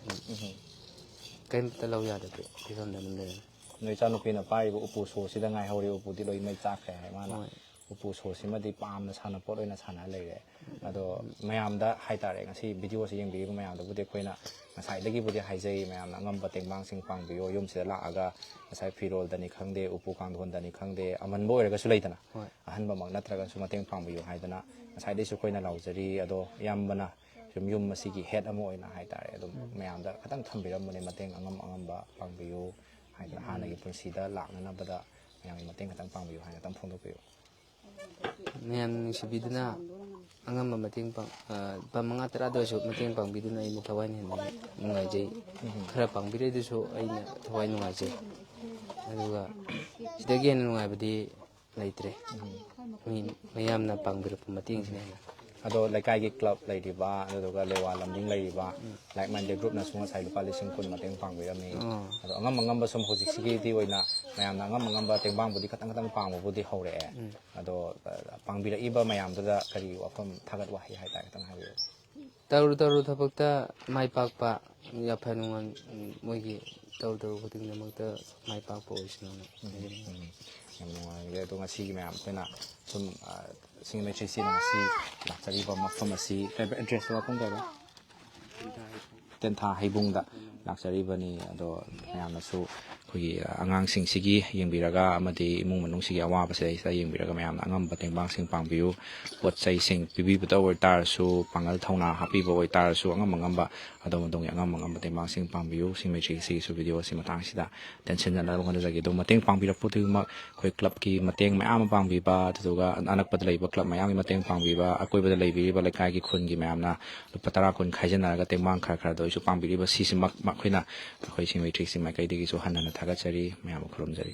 ꯀꯔꯤꯝꯇ ꯂꯧ ꯌꯥꯗꯕ ꯐꯤꯕꯝꯗ ꯑꯗꯨꯝ ꯂꯩꯔꯝꯃꯦ ꯅꯣꯏ ꯏꯆꯥꯅꯨꯄꯤꯅ ꯄꯥꯏꯔꯤꯕ ꯎꯄꯨ ꯁꯣꯁꯤꯗ ꯉꯥꯏꯍꯧꯔꯤ ꯎꯄꯨꯗꯤ ꯂꯣꯏ ꯃꯩ ꯆꯥꯛꯈ꯭ꯔꯦ ꯍꯥꯏ ꯃꯥꯅ ꯎꯄꯨ ꯁꯣꯁꯤꯃꯗꯤ ꯄꯥꯝꯅ ꯁꯥꯟꯅꯄꯣꯠ ꯑꯣꯏꯅ ꯁꯥꯟꯅ ꯂꯩꯔꯦ ꯑꯗꯣ ꯃꯌꯥꯝꯗ ꯍꯥꯏꯇꯥꯔꯦ ꯉꯁꯤ ꯚꯤꯗꯤꯑꯣꯁꯤ ꯌꯦꯡꯕꯤꯔꯤꯕ ꯃꯌꯥꯝꯗꯕꯨꯗꯤ ꯑꯩꯈꯣꯏꯅ ꯉꯁꯥꯏꯗꯒꯤꯕꯨꯗꯤ ꯍꯥꯏꯖꯩ ꯃꯌꯥꯝꯅ ꯑꯉꯝꯕ ꯇꯦꯡꯕꯥꯡꯁꯤꯡ ꯄꯥꯡꯕꯤꯌꯣ ꯌꯨꯝꯁꯤꯗ ꯂꯥꯛꯑꯒ ꯉꯁꯥꯏ ꯐꯤꯔꯣꯜꯗꯅꯤ ꯈꯪꯗꯦ ꯎꯄꯨ ꯀꯥꯡꯊꯣꯟꯗꯅꯤ ꯈꯪꯗꯦ ꯑꯃꯟꯕ ꯑꯣꯏꯔꯒꯁꯨ ꯂꯩꯗꯅ ꯑꯍꯟꯕꯃꯛ ꯅꯠꯇ꯭ꯔꯒꯁꯨ ꯃꯇꯦꯡ ꯄꯥꯡꯕꯤꯌꯨ ꯍꯥꯏꯗꯅ ꯉꯁꯥꯏꯗꯩꯁꯨ ꯑꯩꯈꯣꯏꯅ ꯂꯥꯎꯖꯔꯤ ꯑꯗꯣ ꯑꯌꯥꯝꯕꯅ ꯁꯨꯝ ꯌꯨꯝ ꯑꯁꯤꯒꯤ ꯍꯦꯠ ꯑꯃ ꯑꯣꯏꯅ ꯍꯥꯏꯇꯥꯔꯦ ꯑꯗꯨꯝ ꯃꯌꯥꯝꯗ ꯈꯤꯇꯪ ꯊꯝꯕꯤꯔꯝꯕꯅꯦ ꯃꯇꯦꯡ ꯑꯉꯝꯕ ꯄꯥꯡꯕꯤꯌꯨ ꯍꯥꯏꯗꯅ ꯍꯥꯟꯅꯒꯤ ꯄꯨꯟꯁꯤꯗ ꯂꯥꯛꯅꯅꯕꯗ ꯃꯌꯥꯝꯒꯤ ꯃꯇꯦꯡ ꯈꯤꯇꯪ ꯄꯥꯡꯕꯤꯌꯨ ꯍꯥꯏꯅ ꯈꯤꯇꯪ ꯐꯣꯡꯗꯣꯛꯄꯤꯌꯨ ꯃꯌꯥꯝ ꯅꯨꯡꯁꯤꯕꯤꯗꯨꯅ ꯑꯉꯝꯕ ꯃꯇꯦꯡ ꯂꯨꯄꯥ 5-10 ꯃꯇꯦꯡ ꯄꯥꯡꯕꯤꯗꯨꯅ ꯑꯩꯅ ꯊꯋꯥꯏꯅ ꯍꯦꯟꯅ ꯅꯨꯡꯉꯥꯏꯖꯩ ꯈꯔ ꯄꯥꯡꯕꯤꯔꯩꯗꯨꯁꯨ ꯑꯩꯅ ꯊꯋꯥꯏ ꯅꯨꯡꯉꯥꯏꯖꯩ ꯑꯗꯨꯒ ꯁꯤꯗꯒꯤ ꯍꯦꯟꯅ ꯅꯨꯡꯉꯥꯏꯕꯗꯤ ꯂꯩꯇ꯭ꯔꯦ ꯃꯌꯥꯝꯅ ꯄꯥꯡꯕꯤꯔꯛꯄ ꯃꯇꯦꯡꯁꯤꯅ ꯍꯦꯟꯅ ꯑꯗꯣ ꯂꯩꯀꯥꯏꯒꯤ ꯀ꯭ꯂꯕ ꯂꯩꯔꯤꯕ ꯑꯗꯨꯗꯨꯒ ꯂꯦꯋꯥ ꯂꯝꯗꯤꯡ ꯂꯩꯔꯤꯕ ꯂꯥꯏꯛ ꯃꯥꯏꯟꯗꯦꯗ ꯒ꯭ꯔꯨꯞꯅꯁꯨ ꯉꯁꯥꯏ ꯂꯨꯄꯥ 10,000 ꯃꯇꯦꯡ ꯄꯥꯡꯕꯤꯔꯝꯃꯤ ꯑꯗꯣ ꯑꯉꯝꯕ ꯁꯨꯝ ꯍꯧꯖꯤꯛꯁꯤꯒꯤꯗꯤ ꯑꯣꯏꯅ ꯃꯌꯥꯝꯅ ꯑꯉꯝꯕ ꯇꯦꯡꯕꯥꯡꯕꯨꯗꯤ ꯈꯇꯪ ꯄꯥꯡꯕꯕꯨꯗꯤ ꯍꯧꯔꯛꯑꯦ ꯑꯗꯣ ꯄꯥꯡꯕꯤꯔꯛꯏꯕ ꯃꯌꯥꯝꯗꯨꯗ ꯀꯔꯤ ꯋꯥꯐꯝ ꯊꯥꯒꯠ ꯋꯥꯍꯩ ꯍꯥꯏꯇꯥꯔꯦ ꯈꯤꯇꯪ ꯍꯥꯏꯕꯤꯌꯨ ꯇꯧꯔꯨ ꯊꯕꯛꯇ ꯃꯥꯏ ꯄꯥꯛꯄ ꯌꯥꯐ ꯅꯨꯡꯉꯥꯏ ꯃꯣꯏꯒꯤ ꯇꯧꯔꯨ ꯈꯨꯗꯤꯡꯃꯛꯇ ꯃꯥꯏ ꯄꯥꯛꯄ ꯑꯣꯏꯁꯅꯨ ꯌꯥꯝ ꯅꯨꯡꯉꯥꯏꯔꯦ ꯑꯗꯣ ꯉꯁꯤꯒꯤ ꯃꯌꯥꯝ ꯑꯩꯈꯣꯏꯅ ꯁꯨꯝ ꯁꯤꯡꯃꯩꯇ꯭ꯔꯤꯁꯤꯅ ꯉꯁꯤ ꯂꯥꯛꯆꯔꯤꯕ ꯃꯐꯝ ꯑꯁꯤ ꯑꯦꯗ꯭ꯔꯦꯁꯇ ꯃꯐꯝ ꯀꯩꯕ ꯇꯦꯟꯊꯥ ꯍꯩꯕꯨꯡꯗ ꯂꯥꯛꯆꯔꯤꯕꯅꯤ ꯑꯗꯣ ꯃꯌꯥꯝꯅꯁꯨ ꯑꯩꯈꯣꯏꯒꯤ ꯑꯉꯥꯡꯁꯤꯡꯁꯤꯒꯤ ꯌꯦꯡꯕꯤꯔꯒ ꯑꯃꯗꯤ ꯏꯃꯨꯡ ꯃꯅꯨꯡꯁꯤꯒꯤ ꯑꯋꯥꯕꯁꯤꯗꯩꯁꯤꯗ ꯌꯦꯡꯕꯤꯔꯒ ꯃꯌꯥꯝꯅ ꯑꯉꯝꯕ ꯇꯦꯡꯕꯥꯡꯁꯤꯡ ꯄꯥꯡꯕꯤꯌꯨ ꯄꯣꯠ ꯆꯩꯁꯤꯡ ꯄꯤꯕꯤꯕꯗ ꯑꯣꯏꯇꯥꯔꯁꯨ ꯄꯥꯡꯒꯜ ꯊꯧꯅꯥ ꯍꯥꯞꯄꯤꯕ ꯑꯣꯏꯇꯥꯔꯁꯨ ꯑꯉꯝꯕ ꯑꯗꯣꯝ ꯑꯗꯣꯝꯒꯤ ꯑꯉꯝꯕ ꯇꯦꯡꯕꯥꯡꯁꯤꯡ ꯄꯥꯡꯕꯤꯌꯨ ꯁꯤꯡꯃꯩꯇ꯭ꯔꯤꯒꯤꯁꯨ ꯚꯤꯗꯤꯑꯣꯁꯤ ꯃꯇꯥꯡꯁꯤꯗ ꯇꯦꯟꯁꯤꯟꯅꯅꯕ ꯍꯣꯠꯅꯖꯒꯦ ꯑꯗꯣ ꯃꯇꯦꯡ ꯄꯥꯡꯕꯤꯔꯛꯄ ꯈꯨꯗꯤꯡꯃꯛ ꯑꯩꯈꯣꯏ ꯀ꯭ꯂꯕꯀꯤ ꯃꯇꯦꯡ ꯃꯌꯥꯝ ꯑꯃ ꯄꯥꯡꯕꯤꯕ ꯑꯗꯨꯗꯨꯒ ꯑꯅꯛꯄꯗ ꯂꯩꯕ ꯀ꯭ꯂꯕ ꯃꯌꯥꯝꯒꯤ ꯃꯇꯦꯡ ꯄꯥꯡꯕꯤꯕ ꯑꯀꯣꯏꯕꯗ ꯂꯩꯕꯤꯔꯤꯕ ꯂꯩꯀꯥꯏꯒꯤ ꯈꯨꯟꯒꯤ ꯃꯌꯥꯝꯅ ꯂꯨꯄꯥ 10-20 ꯈꯥꯏꯖꯤꯟꯅꯔꯒ ꯇꯦꯡꯕꯥꯡ ꯈꯔꯗ ꯑꯣꯏꯁꯨ ꯄꯥꯡꯕꯤꯔꯤꯕ ꯁꯤꯁꯤꯃꯛ ꯑꯩꯈꯣꯏꯅ ꯑꯩꯈꯣꯏ ꯁꯤꯡꯃꯩꯇ꯭ꯔꯤꯒꯤ ꯃꯥꯏꯀꯩꯗꯒꯤꯁꯨ ꯍꯟꯅ ꯊꯥꯒꯠꯆꯔꯤ ꯃꯌꯥꯝꯕꯨ ꯈꯨꯔꯨꯝꯖꯔꯤ